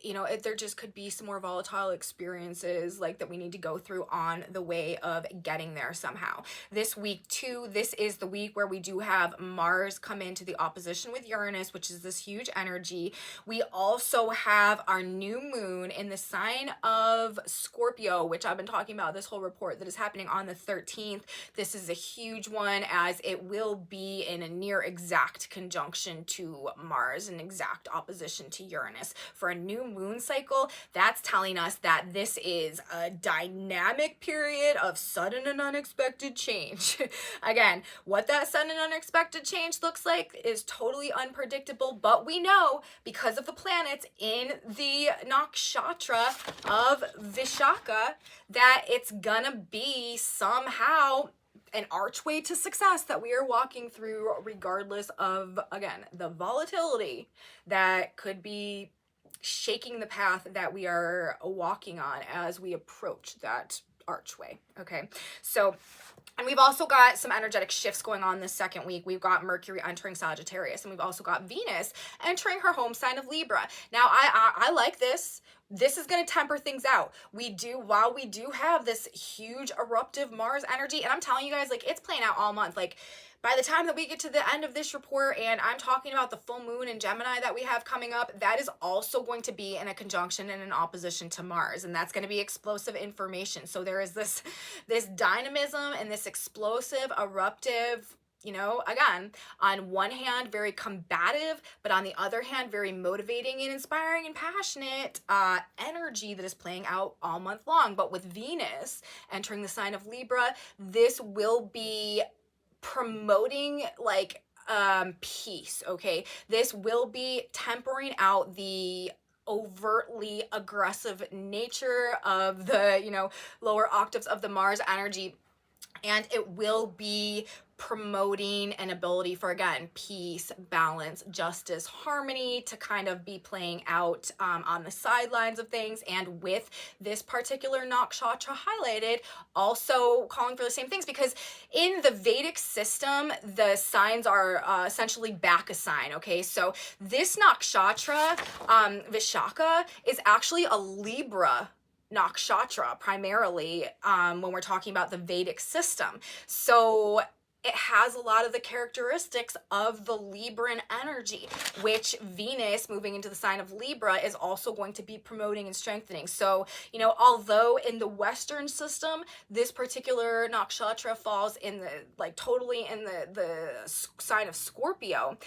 you know, there just could be some more volatile experiences like that we need to go through on the way of getting there somehow. This week too, this is the week where we do have Mars come into the opposition with Uranus, which is this huge energy. We also have our new moon in the sign of Scorpio, which I've been talking about this whole report that is happening on the 13th. This is a huge one as it will be in a near exact conjunction to Mars, an exact opposition to Uranus for a new moon cycle. That's telling us that this is a dynamic period of sudden and unexpected change. Again, what that sudden and unexpected change looks like is totally unpredictable, but we know because of the planets in the nakshatra of Vishaka that it's gonna be somehow an archway to success that we are walking through, regardless of, again, the volatility that could be shaking the path that we are walking on as we approach that archway. Okay, so, and we've also got some energetic shifts going on this second week. We've got Mercury entering Sagittarius, and we've also got Venus entering her home sign of Libra. Now, I like this. This is going to temper things out. While we do have this huge eruptive Mars energy, and I'm telling you guys, like, it's playing out all month. Like, by the time that we get to the end of this report, and I'm talking about the full moon in Gemini that we have coming up, that is also going to be in a conjunction and an opposition to Mars, and that's going to be explosive information. So there is this dynamism and this explosive, eruptive, you know, again, on one hand, very combative, but on the other hand, very motivating and inspiring and passionate energy that is playing out all month long. But with Venus entering the sign of Libra, this will be promoting like peace. Okay, this will be tempering out the overtly aggressive nature of the, you know, lower octaves of the Mars energy. and it will be promoting an ability for, again, peace, balance, justice, harmony to kind of be playing out on the sidelines of things. And with this particular nakshatra highlighted, also calling for the same things, because in the Vedic system, the signs are essentially back a sign. Okay, so this nakshatra, Vishaka, is actually a Libra nakshatra primarily, when we're talking about the Vedic system. So it has a lot of the characteristics of the Libran energy, which Venus moving into the sign of Libra is also going to be promoting and strengthening. So, you know, although in the Western system, this particular nakshatra falls in the, like, totally in the sign of Scorpio,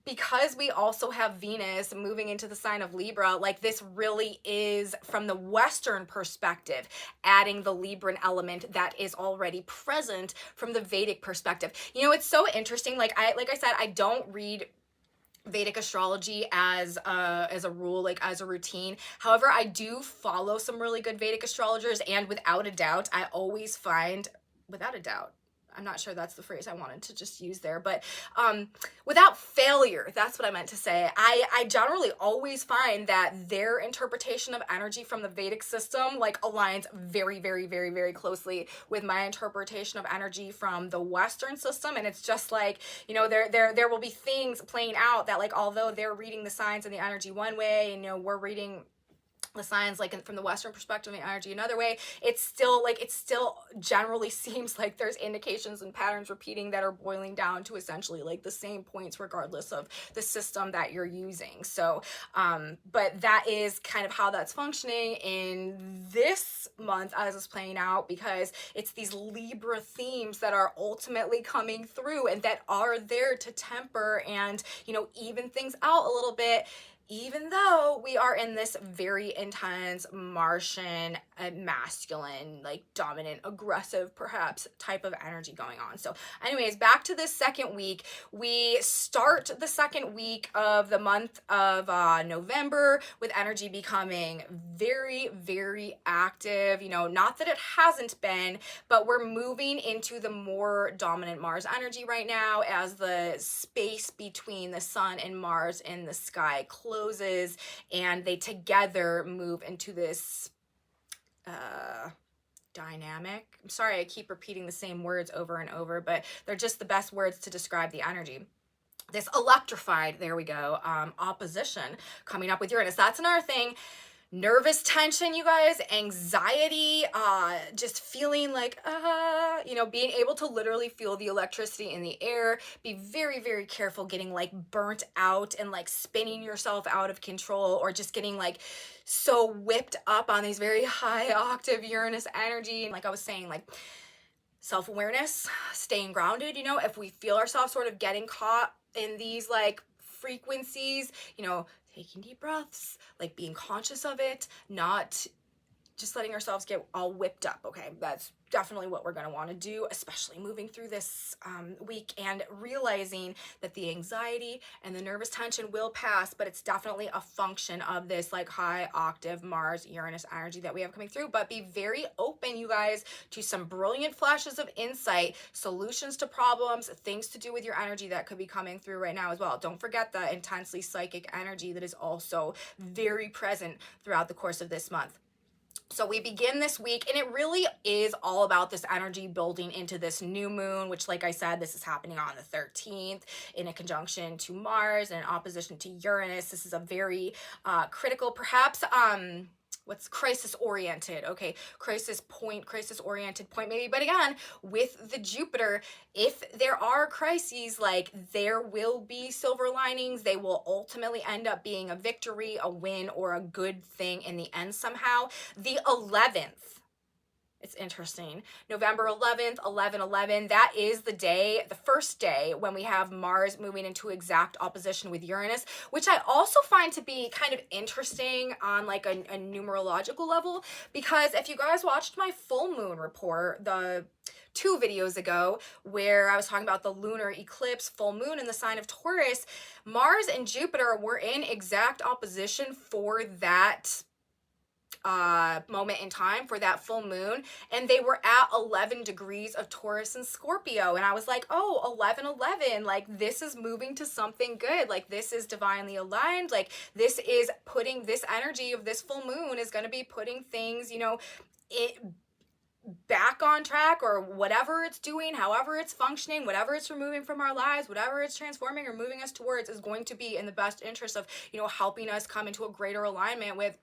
because we also have Venus moving into the sign of Libra, like, this really is, from the Western perspective, adding the Libran element that is already present from the Vedic perspective. You know, it's so interesting. Like I said, I don't read Vedic astrology as a rule, like as a routine. However, I do follow some really good Vedic astrologers, and without a doubt, I always find, without a doubt, I'm not sure that's the phrase I wanted to just use there, but without failure, that's what I meant to say. I generally always find that their interpretation of energy from the Vedic system, like, aligns very, very, very, very closely with my interpretation of energy from the Western system. And it's just like, you know, there will be things playing out that, like, although they're reading the signs and the energy one way, and, you know, we're reading the signs, like, from the Western perspective, the energy another way, it's still generally seems like there's indications and patterns repeating that are boiling down to essentially, like, the same points regardless of the system that you're using. So but that is kind of how that's functioning in this month as it's playing out, because it's these Libra themes that are ultimately coming through and that are there to temper and, you know, even things out a little bit, even though we are in this very intense Martian, masculine, like, dominant, aggressive, perhaps, type of energy going on. So anyways, back to this second week. We start the second week of the month of November with energy becoming very, very active. You know, not that it hasn't been, but we're moving into the more dominant Mars energy right now as the space between the sun and Mars in the sky closes, and they together move into this dynamic. I'm sorry I keep repeating the same words over and over, but they're just the best words to describe the energy. This electrified, there we go, opposition coming up with Uranus. That's another thing. Nervous tension, you guys, anxiety, just feeling like, you know, being able to literally feel the electricity in the air. Be very, very careful getting, like, burnt out and, like, spinning yourself out of control, or just getting, like, so whipped up on these very high octave Uranus energy. And like I was saying, like, self-awareness, staying grounded, you know, if we feel ourselves sort of getting caught in these, like, frequencies, you know, taking deep breaths, like, being conscious of it, not just letting ourselves get all whipped up. Okay, that's definitely what we're going to want to do, especially moving through this week, and realizing that the anxiety and the nervous tension will pass, but it's definitely a function of this, like, high octave Mars Uranus energy that we have coming through. But be very open, you guys, to some brilliant flashes of insight, solutions to problems, things to do with your energy that could be coming through right now as well. Don't forget the intensely psychic energy that is also very present throughout the course of this month. So we begin this week, and it really is all about this energy building into this new moon, which, like I said, this is happening on the 13th in a conjunction to Mars and in opposition to Uranus. This is a very critical, perhaps, what's crisis oriented, okay, crisis oriented point maybe. But again, with the Jupiter, if there are crises, like, there will be silver linings. They will ultimately end up being a victory, a win, or a good thing in the end somehow. The 11th, it's interesting. November 11th, 11/11, that is the day, the first day when we have Mars moving into exact opposition with Uranus, which I also find to be kind of interesting on, like, a numerological level, because if you guys watched my full moon report, the 2 videos ago, where I was talking about the lunar eclipse full moon in the sign of Taurus, Mars and Jupiter were in exact opposition for that moment in time for that full moon, and they were at 11 degrees of Taurus and Scorpio, and I was like, oh, 11, like this is moving to something good, like this is divinely aligned, like this is putting this energy of this full moon is going to be putting things, you know, it back on track, or whatever it's doing, however it's functioning, whatever it's removing from our lives, whatever it's transforming or moving us towards is going to be in the best interest of, you know, helping us come into a greater alignment with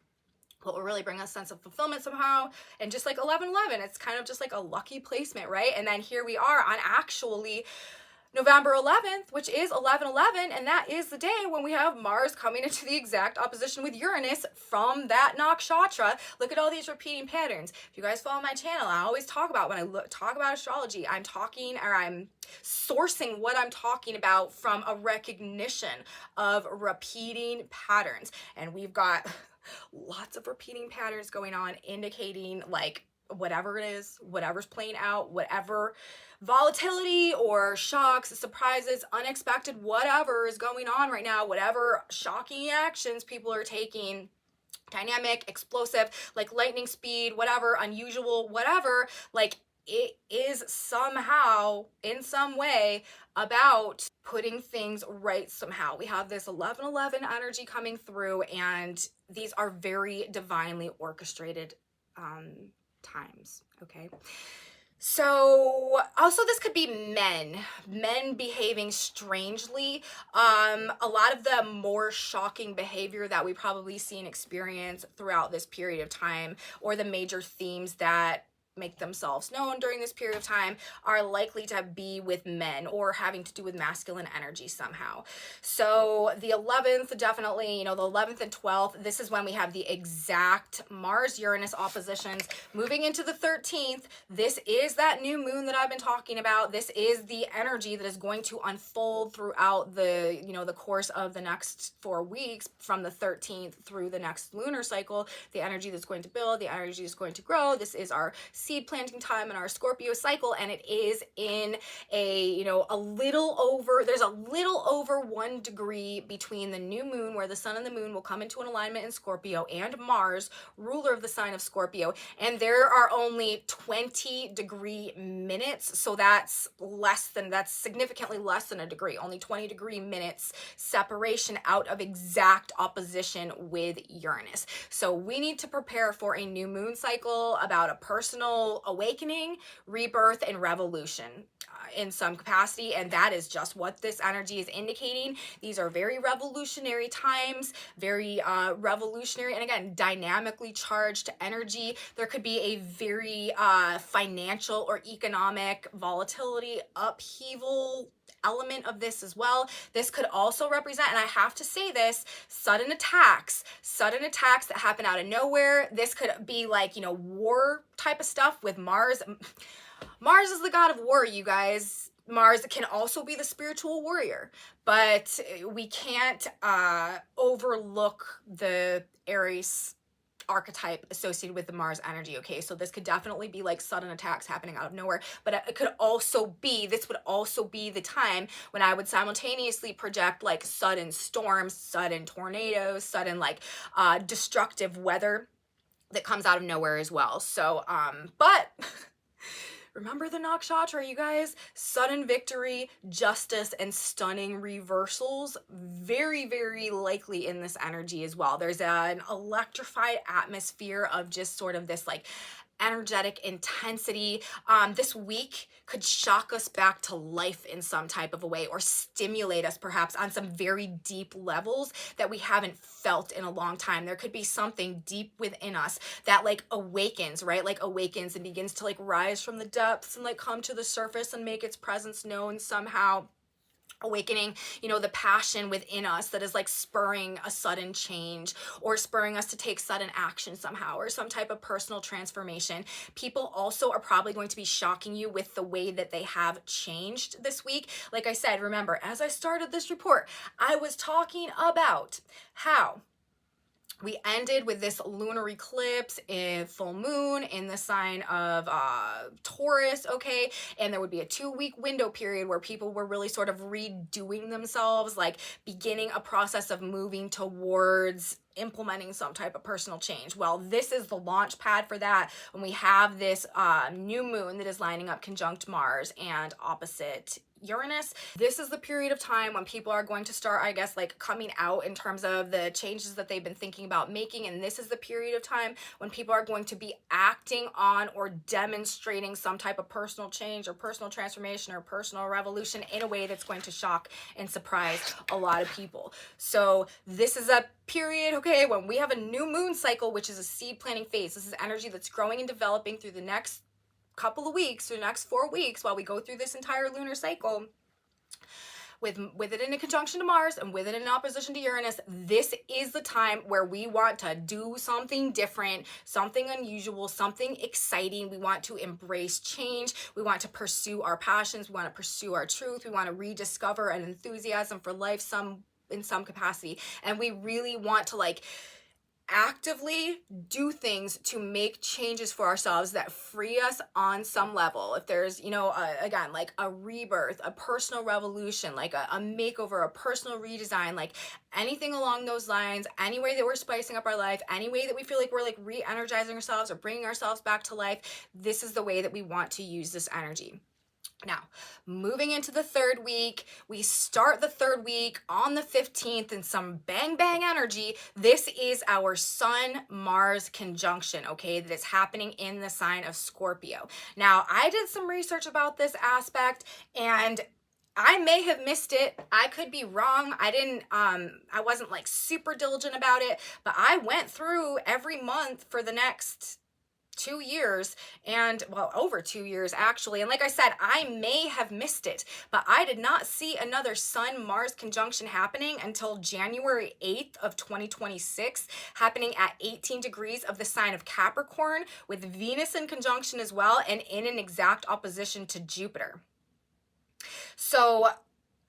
what will really bring us a sense of fulfillment somehow. And just like 11/11, it's kind of just like a lucky placement, right? And then here we are on actually November 11th, which is 11/11, and that is the day when we have Mars coming into the exact opposition with Uranus from that nakshatra. Look at all these repeating patterns. If you guys follow my channel, I always talk about, when I talk about astrology, I'm sourcing what I'm talking about from a recognition of repeating patterns. And we've got lots of repeating patterns going on, indicating like whatever it is, whatever's playing out, whatever volatility or shocks, surprises, unexpected, whatever is going on right now, whatever shocking actions people are taking, dynamic, explosive, like lightning speed, whatever, unusual, whatever, like it is somehow, in some way, about putting things right somehow. We have this 11/11 energy coming through, and these are very divinely orchestrated times, okay? So also this could be men behaving strangely. A lot of the more shocking behavior that we probably see and experience throughout this period of time, or the major themes that make themselves known during this period of time, are likely to be with men or having to do with masculine energy somehow. So the 11th, definitely, you know, the 11th and 12th, this is when we have the exact Mars-Uranus oppositions. Moving into the 13th, this is that new moon that I've been talking about. This is the energy that is going to unfold throughout the, you know, the course of the next 4 weeks, from the 13th through the next lunar cycle. The energy that's going to build, the energy that's going to grow. This is our seed planting time in our Scorpio cycle, and it is in a, you know, there's a little over 1 degree between the new moon, where the sun and the moon will come into an alignment in Scorpio, and Mars, ruler of the sign of Scorpio, and there are only 20 degree minutes, so that's significantly less than a degree, only 20 degree minutes separation out of exact opposition with Uranus. So we need to prepare for a new moon cycle about a personal awakening, rebirth, and revolution in some capacity, and that is just what this energy is indicating. These are very revolutionary times, very revolutionary, and again, dynamically charged energy. There could be a very financial or economic volatility, upheaval element of this as well. This could also represent, and I have to say this, sudden attacks that happen out of nowhere. This could be like, you know, war type of stuff with Mars. Mars is the god of war, you guys. Mars can also be the spiritual warrior, but we can't overlook the Aries archetype associated with the Mars energy, okay? So this could definitely be like sudden attacks happening out of nowhere, but this would also be the time when I would simultaneously project like sudden storms, sudden tornadoes, sudden like destructive weather that comes out of nowhere as well. So, but remember the nakshatra, you guys. Sudden victory, justice, and stunning reversals, very, very likely in this energy as well. There's an electrified atmosphere of just sort of this like energetic intensity. This week could shock us back to life in some type of a way, or stimulate us perhaps on some very deep levels that we haven't felt in a long time. There could be something deep within us that like awakens, right? Like awakens and begins to like rise from the depths and like come to the surface and make its presence known somehow. Awakening, you know, the passion within us that is like spurring a sudden change, or spurring us to take sudden action somehow, or some type of personal transformation. People also are probably going to be shocking you with the way that they have changed this week. Like I said, remember, as I started this report, I was talking about how We ended with this lunar eclipse in full moon in the sign of Taurus, okay? And there would be a 2-week window period where people were really sort of redoing themselves, like beginning a process of moving towards implementing some type of personal change. Well, this is the launch pad for that when we have this new moon that is lining up conjunct Mars and opposite Uranus. This is the period of time when people are going to start, I guess, like coming out in terms of the changes that they've been thinking about making. And this is the period of time when people are going to be acting on or demonstrating some type of personal change or personal transformation or personal revolution in a way that's going to shock and surprise a lot of people. So this is a period, okay, when we have a new moon cycle, which is a seed planting phase. This is energy that's growing and developing through the next couple of weeks, or the next 4 weeks, while we go through this entire lunar cycle, with it in a conjunction to Mars and with it in opposition to Uranus. This is the time where we want to do something different, something unusual, something exciting. We want to embrace change. We want to pursue our passions. We want to pursue our truth. We want to rediscover an enthusiasm for life in some capacity. And we really want to like actively do things to make changes for ourselves that free us on some level. If there's, again, like a rebirth, a personal revolution, like a makeover, a personal redesign, like anything along those lines, any way that we're spicing up our life, any way that we feel like we're like re-energizing ourselves or bringing ourselves back to life, this is the way that we want to use this energy. Now, moving into the 3rd week, we start the 3rd week on the 15th in some bang bang energy. This is our Sun-Mars conjunction, okay, that is happening in the sign of Scorpio. Now, I did some research about this aspect, and I may have missed it. I could be wrong. I wasn't like super diligent about it, but I went through every month for the next 2 years, and well, over 2 years actually. And like I said, I may have missed it, but I did not see another Sun-Mars conjunction happening until January 8th of 2026, happening at 18 degrees of the sign of Capricorn, with Venus in conjunction as well, and in an exact opposition to Jupiter. So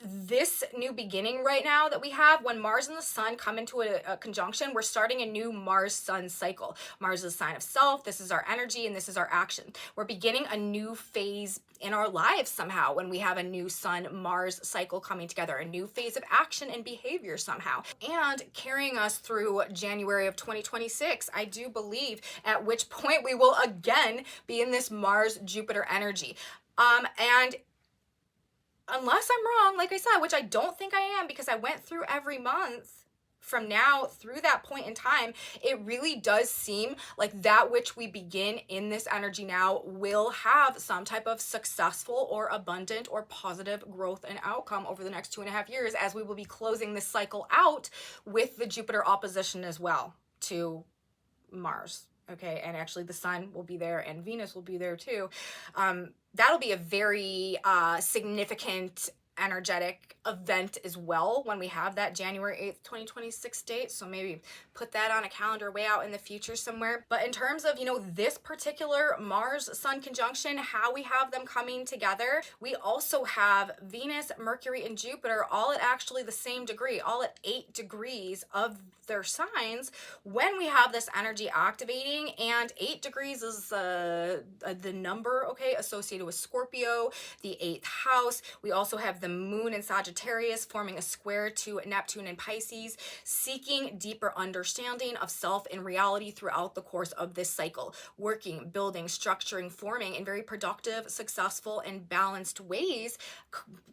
this new beginning right now that we have, when Mars and the Sun come into a conjunction, we're starting a new Mars-Sun cycle. Mars is a sign of self. This is our energy, and this is our action. We're beginning a new phase in our lives somehow when we have a new Sun-Mars cycle coming together, a new phase of action and behavior somehow, and carrying us through January of 2026, I do believe, at which point we will again be in this Mars-Jupiter energy. And unless I'm wrong, like I said, which I don't think I am, because I went through every month from now through that point in time, it really does seem like that which we begin in this energy now will have some type of successful or abundant or positive growth and outcome over the next 2.5 years, as we will be closing this cycle out with the Jupiter opposition as well to Mars. Okay, and actually the Sun will be there and Venus will be there too. That'll be a very significant energetic event as well when we have that January 8th, 2026 date. So maybe put that on a calendar way out in the future somewhere. But in terms of, this particular Mars-Sun conjunction, how we have them coming together, we also have Venus, Mercury, and Jupiter all at actually the same degree, all at 8 degrees of their signs when we have this energy activating. And 8 degrees is the number, okay, associated with Scorpio, the 8th house. We also have the moon in Sagittarius forming a square to Neptune in Pisces, seeking deeper understanding of self and reality throughout the course of this cycle, working, building, structuring, forming in very productive, successful, and balanced ways,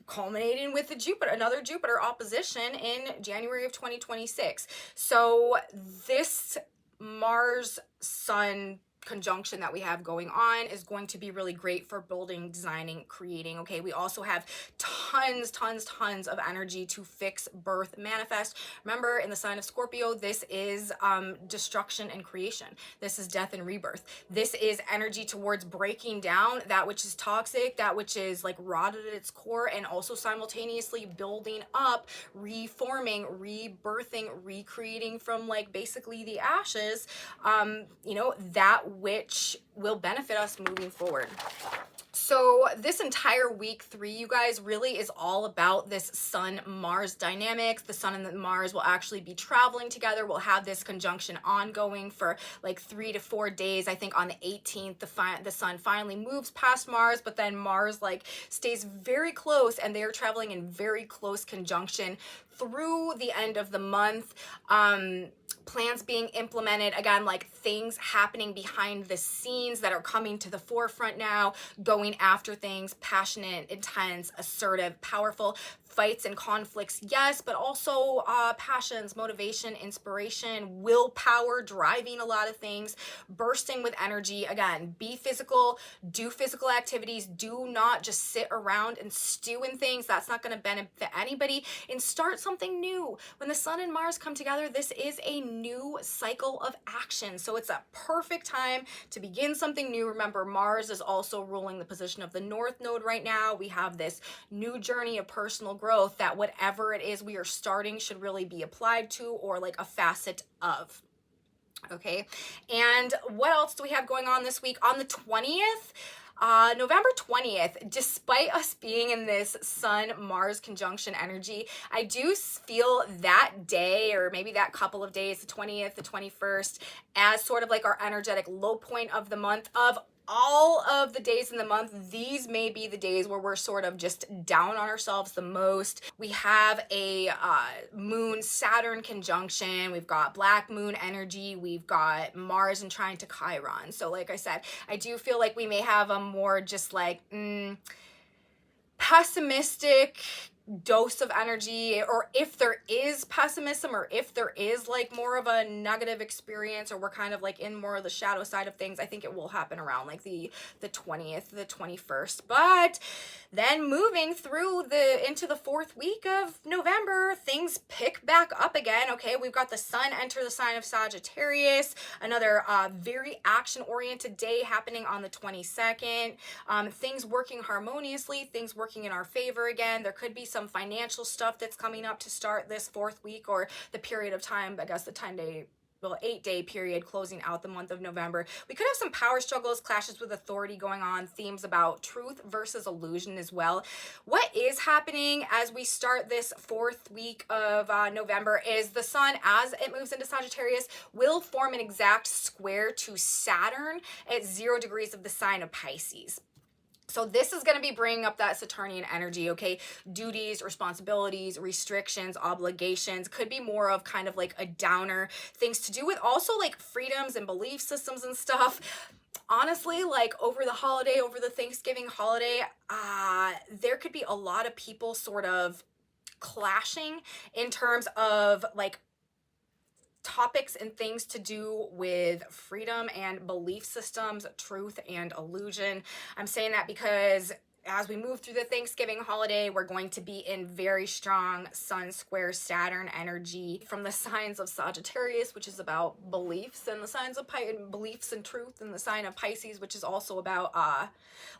culminating with another Jupiter opposition in January of 2026. So this Mars-Sun conjunction that we have going on is going to be really great for building, designing, creating. Okay, we also have tons of energy to fix, birth, manifest. Remember, in the sign of Scorpio, this is destruction and creation. This is death and rebirth. This is energy towards breaking down that which is toxic, that which is like rotted at its core, and also simultaneously building up, reforming, rebirthing, recreating from like basically the ashes, that which will benefit us moving forward. So this entire week 3, you guys, really is all about this Sun-Mars dynamics. The Sun and the Mars will actually be traveling together. We'll have this conjunction ongoing for like 3 to 4 days. I think on the 18th, the Sun finally moves past Mars, but then Mars like stays very close, and they're traveling in very close conjunction through the end of the month. Plans being implemented, again, like things happening behind the scenes that are coming to the forefront now, going after things, passionate, intense, assertive, powerful, fights and conflicts, yes, but also passions, motivation, inspiration, willpower, driving a lot of things, bursting with energy. Again, be physical, do physical activities, do not just sit around and stew in things. That's not going to benefit anybody. And start something new. When the Sun and Mars come together, this is a new cycle of action. So it's a perfect time to begin something new. Remember, Mars is also ruling the position of the North Node right now. We have this new journey of personal growth that whatever it is we are starting should really be applied to, or like a facet of. Okay, and what else do we have going on this week? On the 20th, November 20th, despite us being in this Sun-Mars conjunction energy, I do feel that day, or maybe that couple of days, the 20th, the 21st, as sort of like our energetic low point of the month. Of all of the days in the month, these may be the days where we're sort of just down on ourselves the most. We have a Moon-Saturn conjunction. We've got black moon energy. We've got Mars and trine to Chiron. So like I said, I do feel like we may have a more just like pessimistic dose of energy, or if there is pessimism, or if there is like more of a negative experience, or we're kind of like in more of the shadow side of things, I think it will happen around like the 20th, the 21st. But then moving through into the 4th week of November, things pick back up again. Okay, we've got the Sun enter the sign of Sagittarius, another very action-oriented day happening on the 22nd. Things working harmoniously, things working in our favor again. There could be some financial stuff that's coming up to start this 4th week, or the period of time, I guess the 8-day period closing out the month of November. We could have some power struggles, clashes with authority going on, themes about truth versus illusion as well. What is happening as we start this 4th week of November is the Sun, as it moves into Sagittarius, will form an exact square to Saturn at 0 degrees of the sign of Pisces. So this is going to be bringing up that Saturnian energy, okay? Duties, responsibilities, restrictions, obligations. Could be more of kind of like a downer. Things to do with also like freedoms and belief systems and stuff. Honestly, like over the Thanksgiving holiday, there could be a lot of people sort of clashing in terms of like topics and things to do with freedom and belief systems, truth and illusion. I'm saying that because as we move through the Thanksgiving holiday, we're going to be in very strong Sun square Saturn energy from the signs of Sagittarius, which is about beliefs, and the signs of beliefs and truth, and the sign of Pisces, which is also about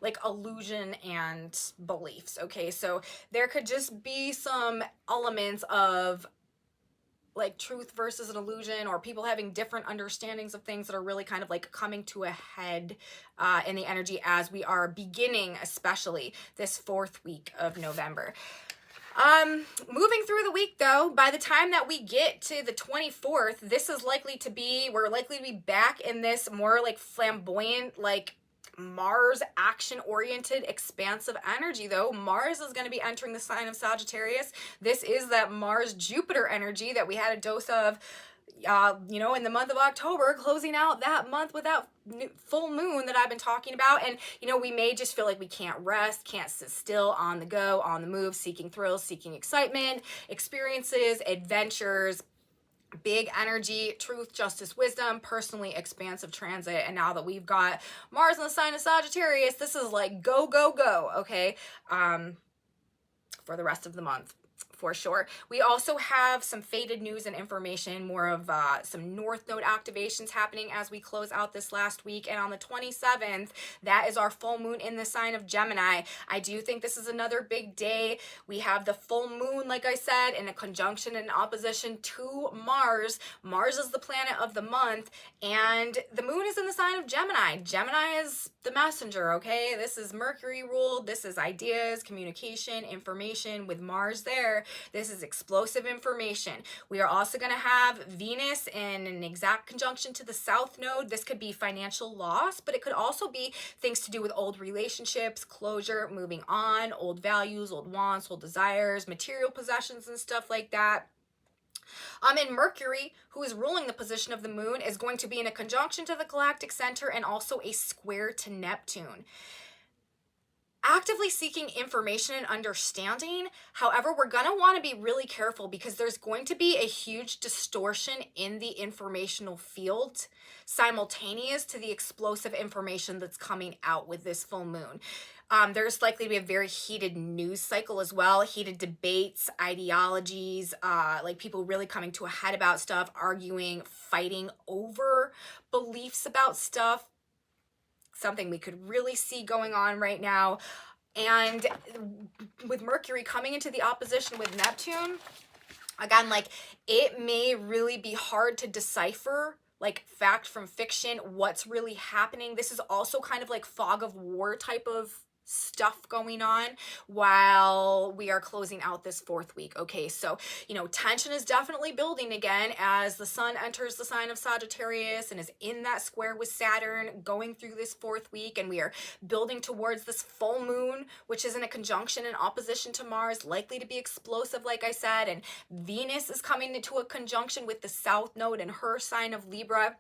like illusion and beliefs. Okay, so there could just be some elements of like truth versus an illusion, or people having different understandings of things that are really kind of like coming to a head in the energy as we are beginning, especially this 4th week of November. Moving through the week though, by the time that we get to the 24th, we're likely to be back in this more like flamboyant, like Mars action-oriented, expansive energy though. Mars is going to be entering the sign of Sagittarius. This is that Mars-Jupiter energy that we had a dose of in the month of October, closing out that month with that full moon that I've been talking about. And, we may just feel like we can't rest, can't sit still, on the go, on the move, seeking thrills, seeking excitement, experiences, adventures, big energy, truth, justice, wisdom, personally expansive transit. And now that we've got Mars in the sign of Sagittarius, this is like go, go, go, okay? For the rest of the month. for sure. We also have some faded news and information, more of some North Node activations happening as we close out this last week. And on the 27th, that is our full moon in the sign of Gemini. I do think this is another big day. We have the full moon, like I said, in a conjunction and opposition to Mars. Mars is the planet of the month, and the moon is in the sign of Gemini. Gemini is the messenger, okay? This is Mercury ruled. This is ideas, communication, information. With Mars there, this is explosive information. We are also going to have Venus in an exact conjunction to the South Node. This could be financial loss, but it could also be things to do with old relationships, closure, moving on, old values, old wants, old desires, material possessions and stuff like that. And Mercury, who is ruling the position of the moon, is going to be in a conjunction to the galactic center and also a square to Neptune. Actively seeking information and understanding. However, we're going to want to be really careful because there's going to be a huge distortion in the informational field simultaneous to the explosive information that's coming out with this full moon. There's likely to be a very heated news cycle as well, heated debates, ideologies, like people really coming to a head about stuff, arguing, fighting over beliefs about stuff. Something we could really see going on right now. And with Mercury coming into the opposition with Neptune, again, like it may really be hard to decipher like fact from fiction, what's really happening. This is also kind of like fog of war type of stuff going on while we are closing out this fourth week. Okay, so tension is definitely building again as the sun enters the sign of Sagittarius and is in that square with Saturn going through this fourth week, and we are building towards this full moon, which is in a conjunction and opposition to Mars, likely to be explosive, like I said, and Venus is coming into a conjunction with the South Node in her sign of Libra.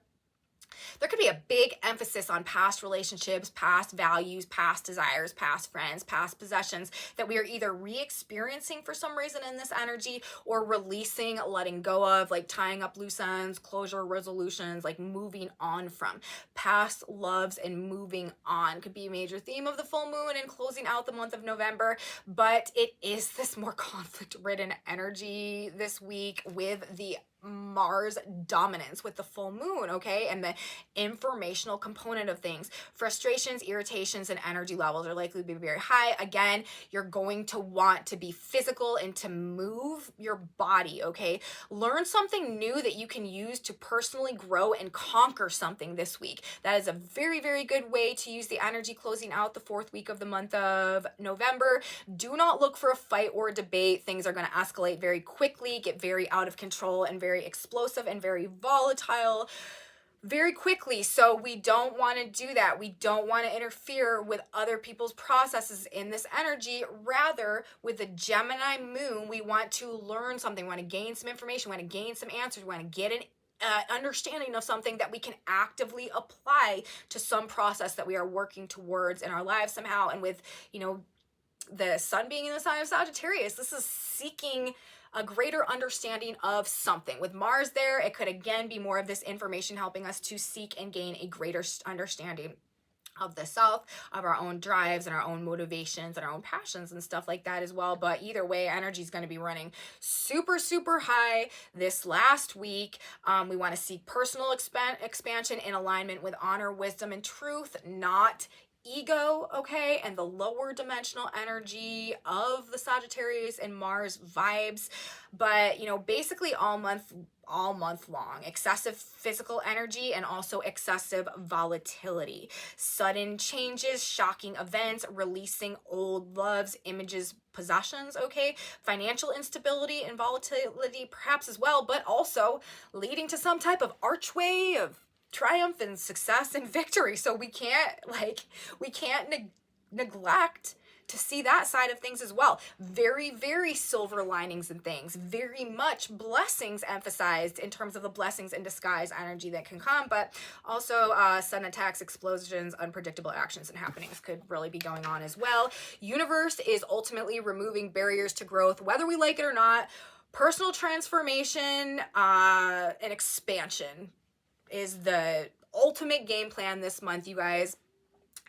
There could be a big emphasis on past relationships, past values, past desires, past friends, past possessions that we are either re-experiencing for some reason in this energy or releasing, letting go of, like tying up loose ends, closure, resolutions, like moving on from. Past loves and moving on could be a major theme of the full moon and closing out the month of November, but it is this more conflict-ridden energy this week with the Mars dominance with the full moon, okay? And the informational component of things. Frustrations, irritations, and energy levels are likely to be very high. Again, you're going to want to be physical and to move your body, okay? Learn something new that you can use to personally grow and conquer something this week. That is a very, very good way to use the energy closing out the fourth week of the month of November. Do not look for a fight or a debate. Things are going to escalate very quickly, get very out of control, and very explosive and very volatile very quickly. So we don't want to do that. We don't want to interfere with other people's processes in this energy. Rather, with the Gemini moon, we want to learn something. We want to gain some information. We want to gain some answers. We want to get an understanding of something that we can actively apply to some process that we are working towards in our lives somehow. And with, the sun being in the sign of Sagittarius, this is seeking a greater understanding of something. With Mars there, it could again be more of this information helping us to seek and gain a greater understanding of the self, of our own drives and our own motivations and our own passions and stuff like that as well. But either way, energy is going to be running super, super high this last week. We want to seek personal expansion in alignment with honor, wisdom, and truth, not ego, okay, and the lower dimensional energy of the Sagittarius and Mars vibes. But basically all month long, excessive physical energy and also excessive volatility, sudden changes, shocking events, releasing old loves, images, possessions, okay, financial instability and volatility perhaps as well, but also leading to some type of archway of triumph and success and victory. So we can't neglect to see that side of things as well. Very, very silver linings and things, very much blessings emphasized in terms of the blessings in disguise energy that can come, but also sudden attacks, explosions, unpredictable actions and happenings could really be going on as well. Universe is ultimately removing barriers to growth, whether we like it or not. Personal transformation and expansion is the ultimate game plan this month, you guys.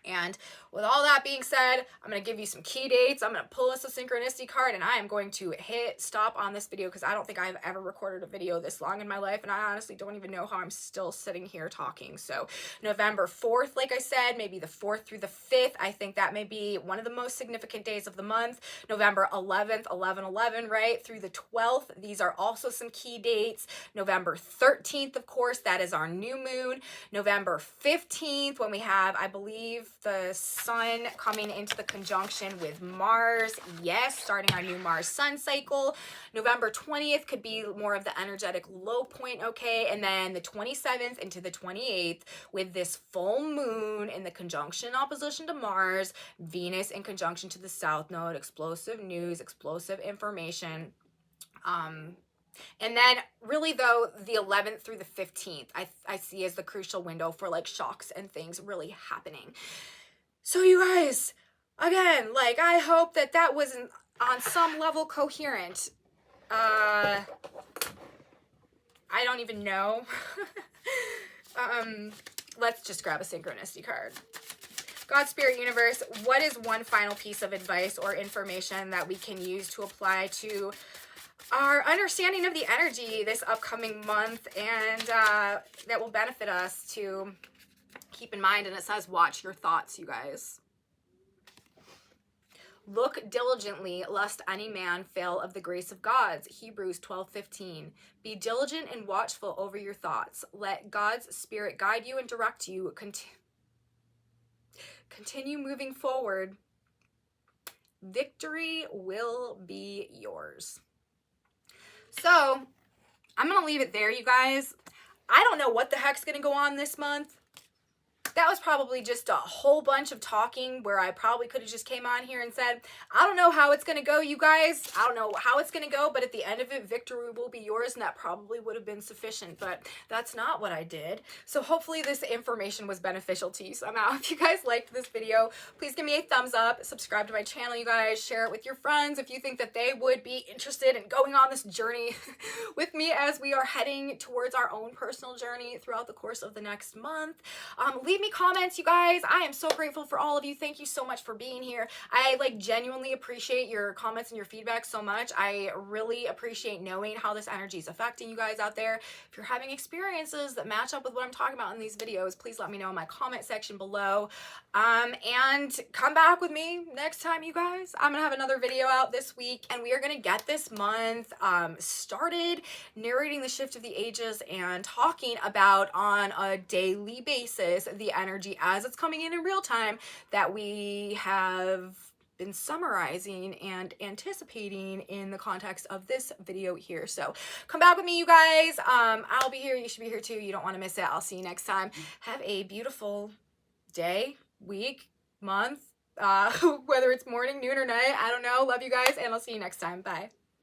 And with all that being said, I'm going to give you some key dates. I'm going to pull us a synchronicity card, and I am going to hit stop on this video because I don't think I've ever recorded a video this long in my life, and I honestly don't even know how I'm still sitting here talking. So November 4th, like I said, maybe the 4th through the 5th. I think that may be one of the most significant days of the month. November 11th, 11/11, right, through the 12th. These are also some key dates. November 13th, of course, that is our new moon. November 15th, when we have, I believe, the sun coming into the conjunction with Mars. Yes, starting our new Mars-Sun cycle. November 20th could be more of the energetic low point, okay? And then the 27th into the 28th with this full moon in the conjunction opposition to Mars, Venus in conjunction to the South Node, explosive news, explosive information. And then really though, the 11th through the 15th, I see as the crucial window for like shocks and things really happening. So you guys, again, like I hope that that was on some level coherent. I don't even know. Let's just grab a synchronicity card. God, Spirit, Universe, what is one final piece of advice or information that we can use to apply to our understanding of the energy this upcoming month, and that will benefit us to keep in mind? And it says, watch your thoughts, you guys. Look diligently, lest any man fail of the grace of God. Hebrews 12:15. Be diligent and watchful over your thoughts. Let God's Spirit guide you and direct you. Continue moving forward. Victory will be yours. So, I'm going to leave it there, you guys. I don't know what the heck's going to go on this month. That was probably just a whole bunch of talking where I probably could have just came on here and said, I don't know how it's going to go, you guys. I don't know how it's going to go, but at the end of it, victory will be yours, and that probably would have been sufficient, but that's not what I did. So hopefully this information was beneficial to you somehow. If you guys liked this video, please give me a thumbs up, subscribe to my channel, you guys, share it with your friends if you think that they would be interested in going on this journey with me as we are heading towards our own personal journey throughout the course of the next month. Leave me comments, you guys. I am so grateful for all of you. Thank you so much for being here. I like genuinely appreciate your comments and your feedback so much. I really appreciate knowing how this energy is affecting you guys out there. If you're having experiences that match up with what I'm talking about in these videos, please let me know in my comment section below. And come back with me next time, you guys. I'm gonna have another video out this week, and we are gonna get this month started narrating the shift of the ages and talking about on a daily basis the energy as it's coming in real time that we have been summarizing and anticipating in the context of this video here. So come back with me, you guys. I'll be here. You should be here too. You don't want to miss it. I'll see you next time. Have a beautiful day, week, month, whether it's morning, noon, or night. I don't know. Love you guys, and I'll see you next time. Bye.